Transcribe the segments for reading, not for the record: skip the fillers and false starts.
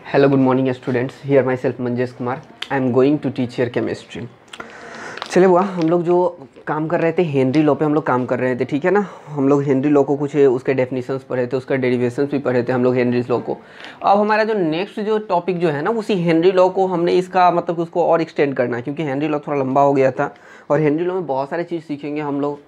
Hello, good morning students. Here myself Manjesh Kumar. I am going to teach here chemistry. चले बुआ, हम लोग जो काम कर रहे थे हेनरी लॉ पे हम लोग काम कर रहे थे, ठीक है ना। हम लोग हेनरी लॉ को कुछ उसके डेफिनेशंस पढ़े थे, उसका डेरिवेशंस भी पढ़े थे हम लोग हेनरी लॉ को। अब हमारा जो नेक्स्ट जो टॉपिक जो है ना, उसी हेनरी लॉ को हमने इसका मतलब उसको और एक्सटेंड करना है, क्योंकि हेनरी लॉ थोड़ा लंबा हो गया था और हेनरी लॉ में बहुत सारी चीज़ सीखेंगे हम लोग।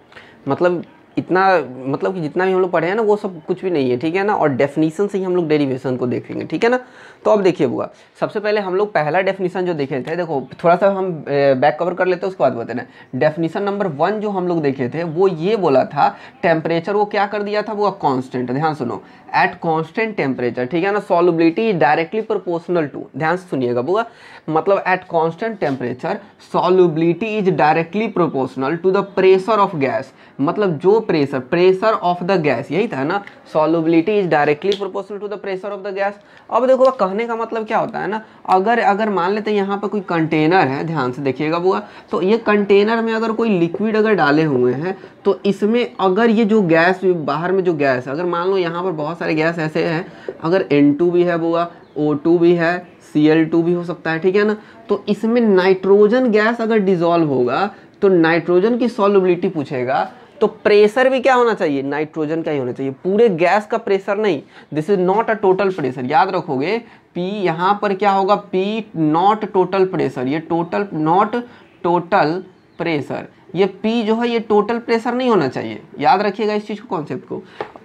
मतलब इतना मतलब कि जितना भी हम लोग पढ़े हैं ना वो सब कुछ भी नहीं है, ठीक है ना। और डेफिनेशन से ही हम लोग डेरिवेशन को देखेंगे, ठीक है ना। तो अब देखिए बुआ, सबसे पहले हम लोग पहला डेफिनेशन जो देखे थे, देखो थोड़ा सा हम बैक कवर कर लेते हैं, उसके बाद बताना। डेफिनेशन नंबर 1 जो हम लोग देखे थे वो ये बोला था, टेम्परेचर वो क्या कर दिया था, वो कांस्टेंट। ध्यान सुनो, एट कांस्टेंट टेम्परेचर, ठीक है ना, सॉल्युबिलिटी डायरेक्टली प्रोपोर्शनल टू, ध्यान से सुनिएगा बुआ, मतलब at constant temperature solubility is directly proportional to the pressure of gas. मतलब जो प्रेशर ऑफ द गैस, यही था ना, solubility is directly proportional to the pressure of the gas. अब देखो कहने का मतलब क्या होता है ना, अगर मान लेते हैं यहाँ पर कोई कंटेनर है, ध्यान से देखिएगा बुआ, तो ये कंटेनर में अगर कोई लिक्विड अगर डाले हुए हैं तो इसमें अगर ये जो गैस बाहर में जो गैस, अगर मान लो यहाँ पर बहुत सारे गैस ऐसे हैं, अगर N2 भी है बुआ, O2 भी है, Cl2 भी हो सकता है, ठीक है ना। तो इसमें नाइट्रोजन गैस अगर डिजोल्व होगा तो नाइट्रोजन की सॉल्युबिलिटी पूछेगा, तो प्रेशर भी क्या होना चाहिए, नाइट्रोजन का ही होना चाहिए, पूरे गैस का प्रेशर नहीं। This is not a total pressure, याद रखोगे। P यहाँ पर क्या होगा, P नॉट टोटल प्रेशर, ये टोटल नॉट टोटल प्रेशर, ये P जो है ये टोटल प्रेशर नहीं होना चाहिए, याद रखिएगा इस चीज़ को, कॉन्सेप्ट को।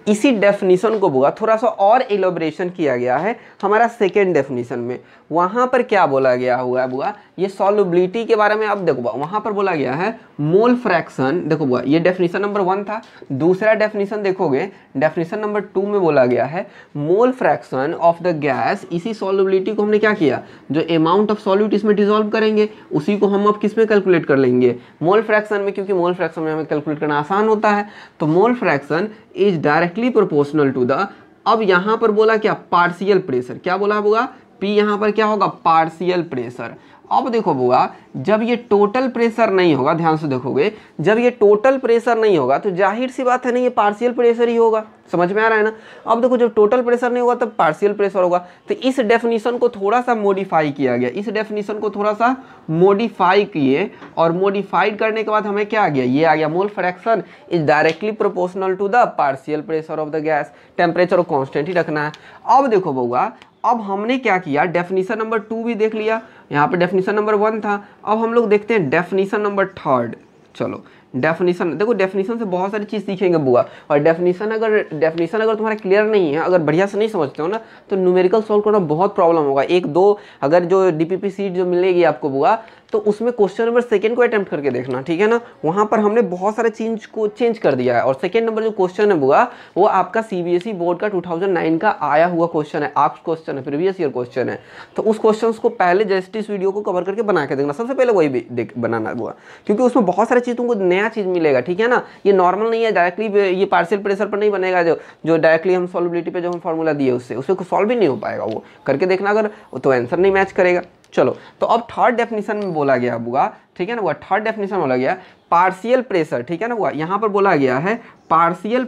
इसी डेफिनेशन को बुआ थोड़ा सा और एलोब्रेशन किया गया है हमारा सेकेंड डेफिनेशन में। वहाँ पर क्या बोला गया हुआ है बुआ, ये सॉल्युबिलिटी के बारे में। अब देखो बुआ, वहाँ पर बोला गया है मोल फ्रैक्शन। देखो बुआ, ये डेफिनेशन नंबर 1 था। दूसरा डेफिनेशन देखोगे, डेफिनेशन नंबर 2 में बोला गया है मोल फ्रैक्शन ऑफ द गैस। इसी सॉल्युबिलिटी को हमने क्या किया, जो अमाउंट ऑफ सॉल्यूट इसमें डिसॉल्व करेंगे उसी को हम अब किस में कैलकुलेट कर लेंगे, मोल फ्रैक्शन में, क्योंकि मोल फ्रैक्शन में हमें कैलकुलेट करना आसान होता है। तो mole fraction is directly proportional to the, अब यहां पर बोला क्या, पार्शियल प्रेशर। क्या बोला बुआ, P यहां पर क्या होगा, पार्शियल प्रेशर। अब देखो बुआ, जब ये टोटल प्रेशर नहीं होगा, ध्यान से देखोगे, जब ये टोटल प्रेशर नहीं होगा तो जाहिर सी बात है ना, ये पार्शियल प्रेशर ही होगा। समझ में आ रहा है ना। अब देखो, जब टोटल प्रेशर नहीं होगा तब पार्शियल प्रेशर होगा। तो इस डेफिनेशन को थोड़ा सा मॉडिफाई किया गया, इस डेफिनेशन को थोड़ा सा मॉडिफाई किए, और मॉडिफाइड करने के बाद हमें क्या आ गया, ये आ गया, mole fraction is directly proportional to the partial pressure of the gas. Temperature को कांस्टेंट ही रखना है। अब देखो बुआ, अब हमने क्या किया, डेफिनेशन नंबर 2 भी देख लिया, यहाँ पे डेफिनेशन नंबर 1 था। अब हम लोग देखते हैं डेफिनेशन नंबर 3। चलो डेफिनेशन देखो, डेफिनेशन से बहुत सारी चीज़ सीखेंगे बुआ। और डेफिनेशन अगर तुम्हारा क्लियर नहीं है, अगर बढ़िया से नहीं समझते हो ना, तो न्यूमेरिकल सॉल्व करना बहुत प्रॉब्लम होगा। 1-2 अगर जो DPP सीट जो मिलेगी आपको बुआ, तो उसमें क्वेश्चन नंबर 2 को अटेम्प्ट करके देखना, ठीक है ना। वहाँ पर हमने बहुत सारे चीज को चेंज कर दिया है। और 2 नंबर जो क्वेश्चन है बुआ, वो आपका CBSE बोर्ड का 2009 का आया हुआ क्वेश्चन है, आस्क्ड क्वेश्चन है, प्रीवियस ईयर क्वेश्चन है। तो उस क्वेश्चन को पहले जस्ट इस वीडियो को कवर करके बना के देखना, सबसे पहले वही बनाना बुआ, क्योंकि उसमें बहुत सारी चीज़ तुमको नया चीज़ मिलेगा, ठीक है ना। ये नॉर्मल नहीं है, डायरेक्टली ये पार्शियल प्रेशर पर नहीं बनेगा, जो डायरेक्टली हम सॉल्युबिलिटी पे जो हम फॉर्मूला दिए उससे सॉल्व भी नहीं हो पाएगा, वो करके देखना, अगर तो आंसर नहीं मैच करेगा। चलो, तो अब थर्ड डेफिनेशन में बोला गया बुआ, ठीक है ना, वो थर्ड डेफिनेशन बोला गया पार्शियल प्रेशर, ठीक है ना बुआ। यहाँ पर बोला गया है partial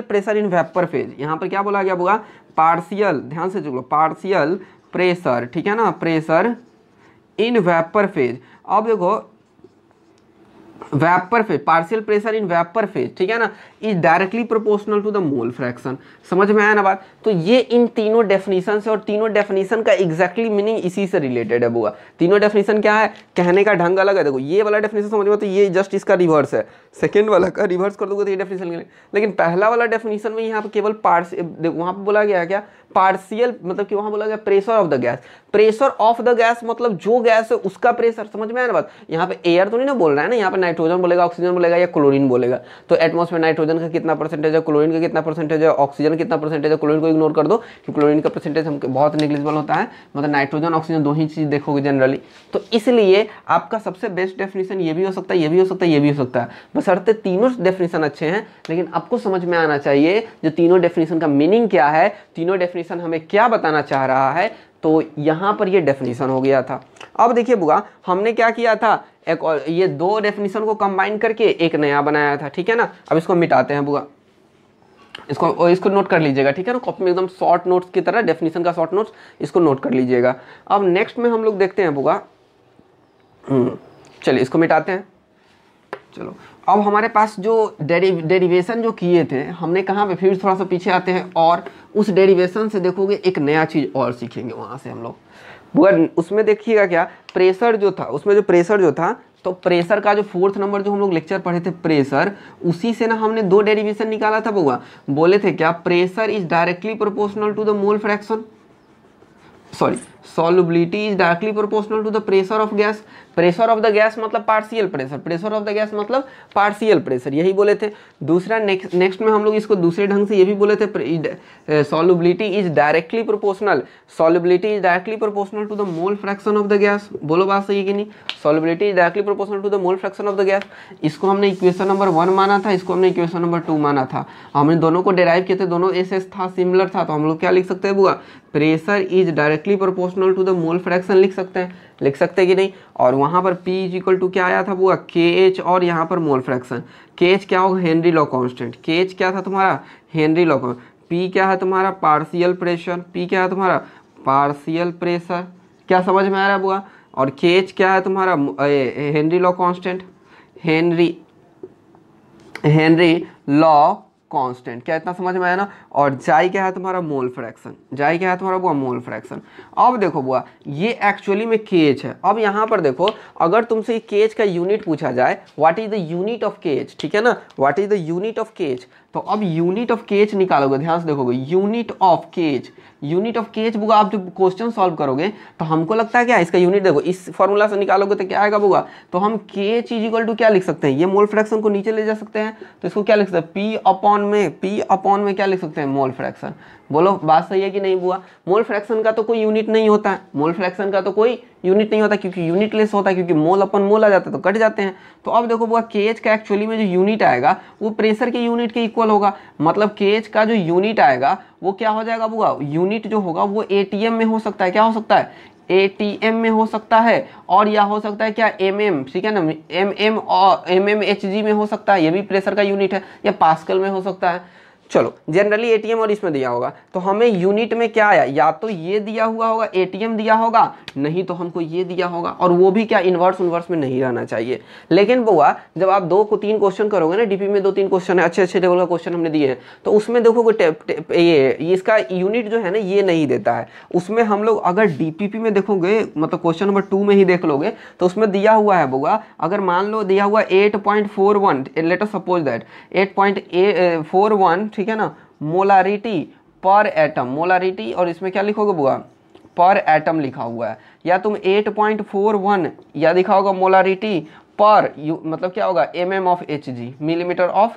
pressure in vapour phase. यहाँ पर क्या बोला गया बुआ, पार्शियल, ध्यान से चलो, पार्शियल प्रेशर, ठीक है ना, प्रेशर इन वेपर फेज। अब देखो, vapour phase, partial pressure in vapour phase, ठीक है ना, is directly proportional to the mole fraction. समझ में आया ना बात। तो ये इन तीनों डेफिनेशन से, और तीनों डेफिनेशन का एग्जैक्टली मीनिंग इसी से रिलेटेड है बुआ। तीनों डेफिनेशन क्या है, कहने का ढंग अलग है। देखो ये वाला डेफिनेशन समझ में, तो ये जस्ट इसका रिवर्स है, सेकेंड वाला का रिवर्स कर दोगे तो ये डेफिनेशन। लेकिन पहला वाला डेफिनेशन में यहाँ पर केवल वहाँ पर बोला गया क्या, पार्शियल, मतलब कि वहाँ बोला गया pressure of the gas. Pressure of the gas मतलब जो गैस है उसका प्रेशर। समझ में आया ना बात। यहाँ पे एयर तो नहीं ना बोल रहा है ना, यहाँ पे नाइट्रोजन बोलेगा, ऑक्सीजन बोलेगा, या क्लोरीन बोलेगा। तो एटमॉस्फेयर नाइट्रोजन का कितना परसेंटेज है, क्लोरीन का कितना परसेंटेज है, ऑक्सीजन कितना परसेंटेज है, क्लोरीन को इग्नोर कर दो क्योंकि क्लोरीन का परसेंटेज हम बहुत नेग्लिजिबल होता है। मतलब नाइट्रोजन ऑक्सीजन दो ही चीज देखोगे जनरली। तो इसलिए आपका सबसे बेस्ट डेफिनेशन ये भी हो सकता है, ये भी हो सकता है, ये भी हो सकता है, बशर्ते तीनों डेफिनेशन अच्छे हैं। लेकिन आपको समझ में आना चाहिए जो तीनों डेफिनेशन का मीनिंग क्या है, तीनों डेफिनेशन हमें क्या बताना चाह रहा है। तो यहाँ पर ये डेफिनेशन हो गया था। अब देखिए बुआ, हमने क्या किया था, एक और ये दो डेफिनेशन को कंबाइन करके एक नया बनाया था, ठीक है ना। अब इसको मिटाते हैं बुआ। इसको नोट कर लीजिएगा, ठीक है ना, कॉपी में एकदम शॉर्ट नोट्स की तरह, डेफिनेशन का शॉर्ट नोट्स, इसको नोट कर लीजिएगा। अब नेक्स्ट में हम लोग देखते हैं बुआ, चलिए इसको मिटाते हैं। चलो अब हमारे पास जो डेरिवेशन जो किए थे हमने कहाँ पे, फिर थोड़ा सा पीछे आते हैं और उस डेरिवेशन से देखोगे एक नया चीज़ और सीखेंगे वहाँ से हम लोग। बुआ उसमें देखिएगा क्या, प्रेशर जो था, उसमें जो प्रेशर जो था, तो प्रेशर का जो 4th नंबर जो हम लोग लेक्चर पढ़े थे प्रेशर, उसी से ना हमने 2 डेरिवेशन निकाला था बुआ। बोले थे क्या, pressure is directly proportional to the mole fraction, sorry solubility is directly proportional to the pressure of gas। Pressure of the gas मतलब partial pressure, pressure of the gas मतलब पार्शियल प्रेशर, यही बोले थे। दूसरा नेक्स्ट में हम लोग इसको दूसरे ढंग से ये भी बोले थे, solubility is directly proportional, solubility is directly proportional to the mole fraction of the gas. बोलो बात सही है कि नहीं, solubility is directly proportional to the mole fraction of the gas. इसको हमने इक्वेशन नंबर 1 माना था, इसको हमने इक्वेशन नंबर 2 माना था। हमने दोनों को डेराइव किए थे, दोनों एस था, सिमिलर था, तो हम लोग क्या लिख सकते हैं बुआ, pressure is directly proportional to the mole fraction लिख सकते हैं, लिख सकते हैं कि नहीं। और वहाँ पर P इज इक्वल टू क्या आया था बुआ, KH, और यहाँ पर मोल फ्रैक्शन। KH क्या होगा, हेनरी लॉ कांस्टेंट। KH क्या था तुम्हारा, हेनरी लॉ कांस्टेंट। P क्या है तुम्हारा, पार्शियल प्रेशर। P क्या है तुम्हारा, पार्शियल प्रेशर। क्या समझ में आ रहा है बुआ। और KH क्या है तुम्हारा, Henry law constant, Henry law constant. क्या इतना समझ में आया ना। और जाई क्या है तुम्हारा, मोल फ्रैक्शन। जाई क्या है तुम्हारा बुआ, मोल फ्रैक्शन। अब देखो बुआ, ये एक्चुअली में केएच है। अब यहाँ पर देखो, अगर तुमसे केएच का यूनिट पूछा जाए, what is the unit of KH, ठीक है ना, what is the unit of KH, तो अब यूनिट ऑफ केएच निकालोगे, ध्यान से देखोगे, unit of KH, unit of KH बुआ, आप जब क्वेश्चन सॉल्व करोगे तो हमको लगता है क्या, इसका यूनिट देखो, इस फॉर्मूला से निकालोगे तो क्या आएगा बुआ, तो हम केएच इज इक्वल टू क्या लिख सकते हैं, ये मोल फ्रैक्शन को नीचे ले जा सकते हैं, तो इसको क्या लिख सकते हैं, पी अपॉन में क्या लिख सकते हैं, मोल फ्रैक्शन। बोलो बात सही है कि नहीं बुआ। मोल फ्रैक्शन का तो कोई यूनिट नहीं होता है, मोल फ्रैक्शन का तो कोई यूनिट नहीं होता, क्योंकि यूनिटलेस होता है, क्योंकि मोल अपन मोल आ जाता है तो कट जाते हैं। तो अब देखो बुआ, केएच का एक्चुअली में जो यूनिट आएगा वो प्रेशर के यूनिट के इक्वल होगा। मतलब केएच का जो यूनिट आएगा वो क्या हो जाएगा बुआ, यूनिट जो होगा वो एटीएम में हो सकता है। क्या हो सकता है, एटीएम में हो सकता है, और या हो सकता है क्या, एमएम, ठीक है ना, एमएम और एमएमएचजी में हो सकता है, ये भी प्रेशर का यूनिट है, या पास्कल में हो सकता है। चलो जनरली एटीएम और इसमें दिया होगा, तो हमें यूनिट में क्या आया, या तो ये दिया हुआ होगा, एटीएम दिया होगा, नहीं तो हमको ये दिया होगा, और वो भी क्या, इन्वर्स में नहीं रहना चाहिए। लेकिन बुआ जब आप 2 को 3 क्वेश्चन करोगे ना, डीपी में 2-3 क्वेश्चन है, अच्छे लेवल का क्वेश्चन हमने दिए हैं, तो उसमें देखोगे ये इसका यूनिट जो है ना ये नहीं देता है। उसमें हम लोग अगर डीपीपी में देखोगे, मतलब क्वेश्चन नंबर 2 में ही देख लोगे, तो उसमें दिया हुआ है बुआ, अगर मान लो दिया हुआ 8.41, लेट अस सपोज दैट 8.41, ठीक है ना, मोलारिटी पर एटम, मोलारिटी, और इसमें क्या लिखोगे बुआ, पर एटम लिखा हुआ है, या तुम 8.41 या लिखा होगा मोलारिटी पर मतलब क्या होगा, mm of Hg, millimetre of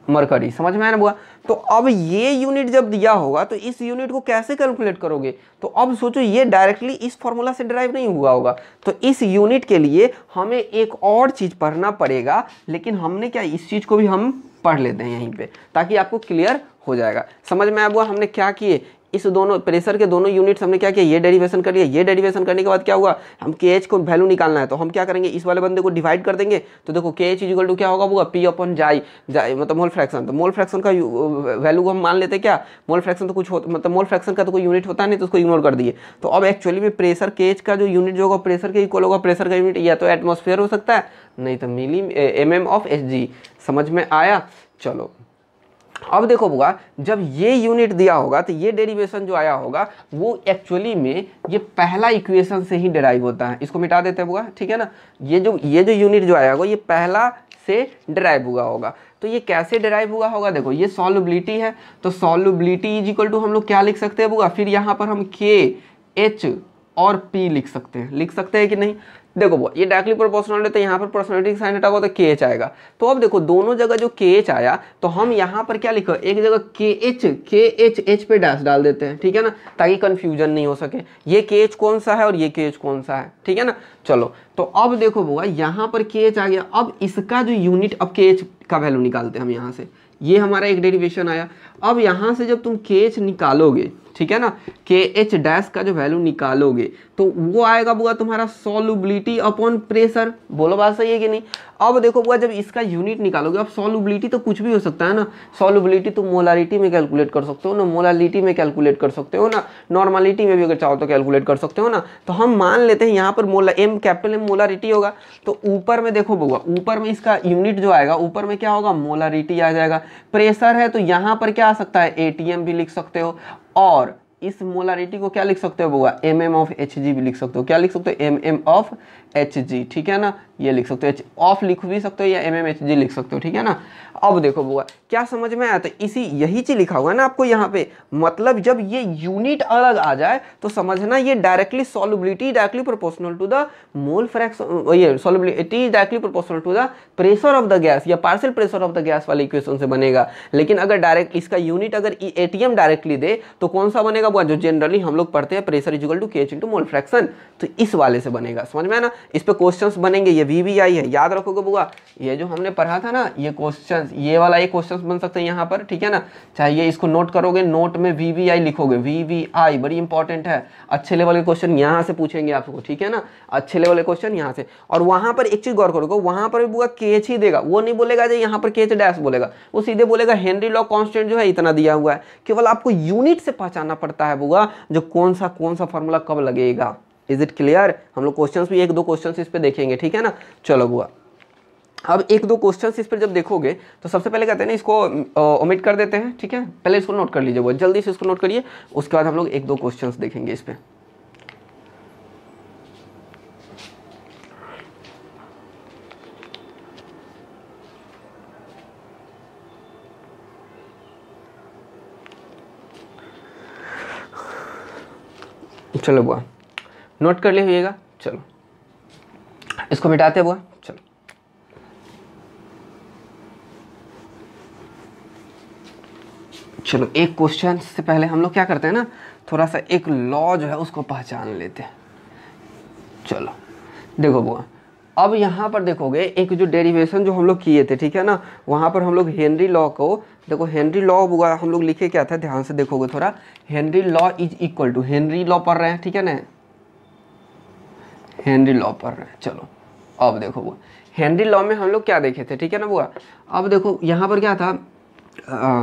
mercury. समझ में आया ना बुआ। तो अब ये यूनिट जब दिया होगा तो इस यूनिट को कैसे कैलकुलेट करोगे, तो अब सोचो ये डायरेक्टली इस फॉर्मूला से ड्राइव नहीं हुआ होगा, तो इस यूनिट के लिए हमें एक और चीज़ पढ़ना पड़ेगा। लेकिन हमने क्या, इस चीज़ को भी हम पढ़ लेते हैं यहीं पे, ताकि आपको क्लियर हो जाएगा। समझ में आया बुआ, हमने क्या किए, इस दोनों प्रेशर के दोनों यूनिट्स हमने क्या किया, ये डेरिवेशन कर लिया। ये डेरिवेशन करने के बाद क्या हुआ, हम केएच को वैल्यू निकालना है, तो हम क्या करेंगे, इस वाले बंदे को डिवाइड कर देंगे। तो देखो केएच इक्वल टू क्या होगा बुआ, पी अपॉन जाई मतलब मोल फ्रैक्शन। तो मोल फ्रैक्शन का वैल्यू को हम मान लेते हैं क्या, मोल फ्रैक्शन तो कुछ मतलब मोल फ्रैक्शन का तो कोई यूनिट होता नहीं, तो उसको इग्नोर कर दिए। तो अब एक्चुअली में प्रेशर केएच का जो यूनिट जो होगा प्रेशर के इक्वल होगा। प्रेशर का यूनिट या तो एटमॉस्फेयर हो सकता है, नहीं तो मिली mm ऑफ Hg। समझ में आया। चलो अब देखो बुआ, जब ये यूनिट दिया होगा तो ये डेरिवेशन जो आया होगा वो एक्चुअली में ये पहला इक्वेशन से ही डेराइव होता है। इसको मिटा देते हैं बुआ, ठीक है ना। ये जो यूनिट जो आया होगा ये पहला से डेराइव हुआ होगा। तो ये कैसे डेराइव हुआ होगा, देखो ये सॉल्युबिलिटी है, तो सॉल्युबिलिटी इज इक्वल टू हम लोग क्या लिख सकते हैं बुआ, फिर यहाँ पर हम KH और P लिख सकते हैं कि नहीं। देखो वो ये डायरेक्टली प्रोपोर्शनल है, तो यहाँ पर प्रोपोर्शनलिटी साइन हटाओ तो KH आएगा। तो अब देखो दोनों जगह जो KH आया, तो हम यहाँ पर क्या लिखो, एक जगह KH पे डैश डाल देते हैं, ठीक है ना, ताकि कंफ्यूजन नहीं हो सके, ये KH कौन सा है और ये KH कौन सा है, ठीक है ना। चलो तो अब देखो बुआ यहाँ पर KH आ गया। अब इसका जो यूनिट अब KH का वैल्यू निकालते हैं हम यहाँ से, ये हमारा एक डेरिवेशन आया। अब यहाँ से जब तुम KH निकालोगे, ठीक है ना, KH डैश का जो वैल्यू निकालोगे तो वो आएगा बुआ तुम्हारा सॉल्युबिलिटी अपॉन प्रेशर। बोलो बात सही है कि नहीं। अब देखो बुआ जब इसका यूनिट निकालोगे, अब सॉल्युबिलिटी तो कुछ भी हो सकता है ना, सॉल्युबिलिटी तुम मोलारिटी में कैलकुलेट कर सकते हो ना, मोलालिटी में कैलकुलेट कर सकते हो ना, नॉर्मलिटी में भी अगर चाहो तो कैलकुलेट कर सकते हो ना। तो हम मान लेते हैं यहाँ पर M कैपिटल M मोलारिटी होगा, तो ऊपर में देखो बुआ, ऊपर में इसका यूनिट जो आएगा, ऊपर में क्या होगा, मोलारिटी आ जाएगा। प्रेशर है तो यहाँ पर क्या आ सकता है, ATM भी लिख सकते हो, और इस मोलारिटी को क्या लिख सकते हो बुआ, mm ऑफ Hg भी लिख सकते हो। क्या लिख सकते हो, mm ऑफ Hg, ठीक है ना, ये लिख सकते हो, ऑफ लिख भी सकते हो या mm लिख सकते हो, ठीक है ना। अब देखो बुआ क्या समझ में आया, तो इसी यही चीज लिखा हुआ है ना आपको यहाँ पे, मतलब जब ये यूनिट अलग आ जाए तो समझना ये directly solubility directly proportional to the mole fraction, ये solubility directly proportional to the pressure of the gas या partial pressure of the gas वाले इक्वेशन से बनेगा। लेकिन अगर डायरेक्ट इसका यूनिट अगर ATM डायरेक्टली दे तो कौन सा बनेगा बुआ, जो जनरली हम लोग पढ़ते हैं, pressure equal to KH into mole fraction, तो इस वाले से बनेगा। समझ में है ना। इस पे क्वेश्चंस बनेंगे, ये VBI है, याद रखोगे बुआ, ये जो हमने पढ़ा था ना, ये क्वेश्चंस, ये वाला एक क्वेश्चंस बन सकते हैं यहाँ पर, ठीक है ना। चाहिए इसको नोट करोगे, नोट में VBI लिखोगे, VBI बड़ी इंपॉर्टेंट है, अच्छे लेवल के क्वेश्चन यहाँ से पूछेंगे आपको, ठीक है ना, अच्छे लेवल के क्वेश्चन यहाँ से। और वहां पर एक चीज गौर करोगे, वहां पर भी बुआ KH ही देगा, वो नहीं बोलेगा जो यहाँ पर KH डैश बोलेगा, वो सीधे बोलेगा हेनरी लॉ कांस्टेंट जो है इतना दिया हुआ है। केवल आपको यूनिट से पहचानना पड़ता है बुआ, जो कौन सा फॉर्मूला कब लगेगा। Is it clear. हम लोग क्वेश्चंस भी एक दो क्वेश्चंस इस पे देखेंगे, ठीक है ना। चलो बुआ अब एक दो क्वेश्चंस इस पर जब देखोगे तो सबसे पहले कहते हैं ना, इसको ओमिट कर देते हैं, ठीक है, पहले इसको नोट कर लीजिए बुआ, जल्दी से इसको नोट करिए, उसके बाद हम लोग एक दो क्वेश्चंस देखेंगे इस पे। चलो बुआ नोट कर लीजिएगा। चलो इसको मिटाते हैं बुआ। चलो चलो एक क्वेश्चन से पहले हम लोग क्या करते हैं ना, थोड़ा सा एक लॉ जो है उसको पहचान लेते हैं। चलो देखो बुआ, अब यहाँ पर देखोगे एक जो डेरिवेशन जो हम लोग किए थे, ठीक है ना, वहाँ पर हम लोग हेनरी लॉ को, देखो हेनरी लॉ बुआ हम लोग लिखे क्या था, ध्यान से देखोगे थोड़ा, Henry law is equal to, Henry law पढ़ रहे हैं, ठीक है ना, हेनरी लॉ पढ़ रहे हैं। चलो अब देखो बुआ, हेनरी लॉ में हम लोग क्या देखे थे, ठीक है ना बुआ। अब देखो यहाँ पर क्या था,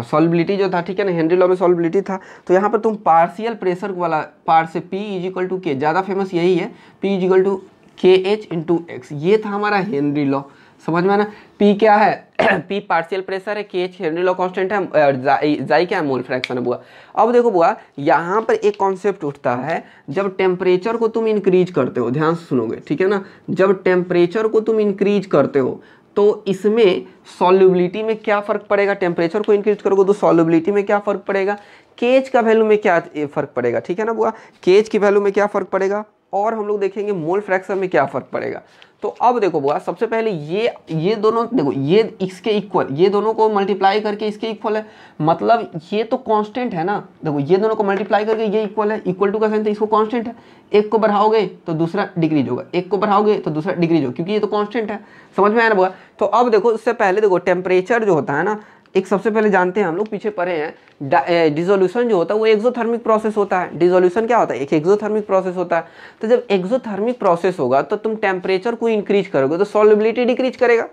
सॉल्युबिलिटी जो था, ठीक है ना, हेनरी लॉ में सॉल्युबिलिटी था, तो यहाँ पर तुम पार्शियल प्रेशर वाला पार्ट से P is equal to K, ज़्यादा फेमस यही है, P is equal to KH into x, ये था हमारा हेनरी लॉ। समझ में आना, P क्या है, P पार्शियल प्रेशर है, KH हेनरी लॉ कांस्टेंट है, जाई क्या है, मोल फ्रैक्शन है बुआ। अब देखो बुआ यहाँ पर एक कॉन्सेप्ट उठता है, जब टेम्परेचर को तुम इंक्रीज करते हो, ध्यान से सुनोगे, ठीक है ना, जब टेम्परेचर को तुम इंक्रीज करते हो तो इसमें सॉल्युबिलिटी में क्या फ़र्क पड़ेगा, टेम्परेचर को इंक्रीज करोगे तो सॉल्युबिलिटी में क्या फ़र्क पड़ेगा, KH का वैल्यू में क्या फ़र्क पड़ेगा, ठीक है ना बुआ, KH की वैल्यू में क्या फ़र्क पड़ेगा, और हम लोग देखेंगे मोल फ्रैक्शन में क्या फ़र्क पड़ेगा। तो अब देखो बुआ सबसे पहले ये दोनों देखो, ये इसके इक्वल, ये दोनों को मल्टीप्लाई करके इसके इक्वल है, मतलब ये तो कांस्टेंट है ना, देखो ये दोनों को मल्टीप्लाई करके ये इक्वल है, इक्वल टू का साइन तो इसको कांस्टेंट है, एक को बढ़ाओगे तो दूसरा डिक्रीज होगा, एक को बढ़ाओगे तो दूसरा डिक्रीज होगा, क्योंकि ये तो कांस्टेंट है। समझ में आया ना बुआ। तो अब देखो इससे पहले देखो टेम्परेचर जो होता है ना, एक सबसे पहले जानते हैं हम लोग, पीछे पढ़े हैं, डिसोल्यूशन जो होता है वो एक्सोथर्मिक प्रोसेस होता है। डिसोल्यूशन क्या होता है, एक एक्सोथर्मिक प्रोसेस होता है। तो जब एक्सोथर्मिक प्रोसेस होगा तो तुम टेम्परेचर को इंक्रीज करोगे तो सॉल्युबिलिटी डिक्रीज करेगा।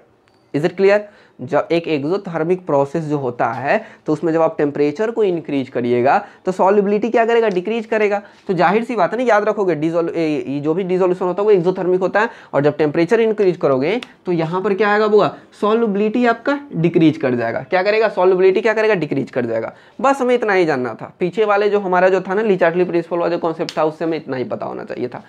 Is it clear. जब एक एक्सोथर्मिक प्रोसेस जो होता है तो उसमें जब आप टेम्परेचर को इंक्रीज करिएगा तो सॉल्युबिलिटी क्या करेगा, डिक्रीज करेगा। तो जाहिर सी बात है ना, याद रखोगे जो भी डिसोल्यूशन होता है वो एक्सोथर्मिक होता है, और जब टेम्परेचर इंक्रीज करोगे तो यहाँ पर क्या आएगा होगा, सॉल्युबिलिटी आपका डिक्रीज कर जाएगा। क्या करेगा, सॉल्युबिलिटी क्या करेगा, डिक्रीज कर जाएगा। बस हमें इतना ही जानना था, पीछे वाले जो हमारा जो था ना ली चार्टली प्रिंसिपल वाला जो कॉन्सेप्ट था उससे हमें इतना ही पता होना चाहिए था।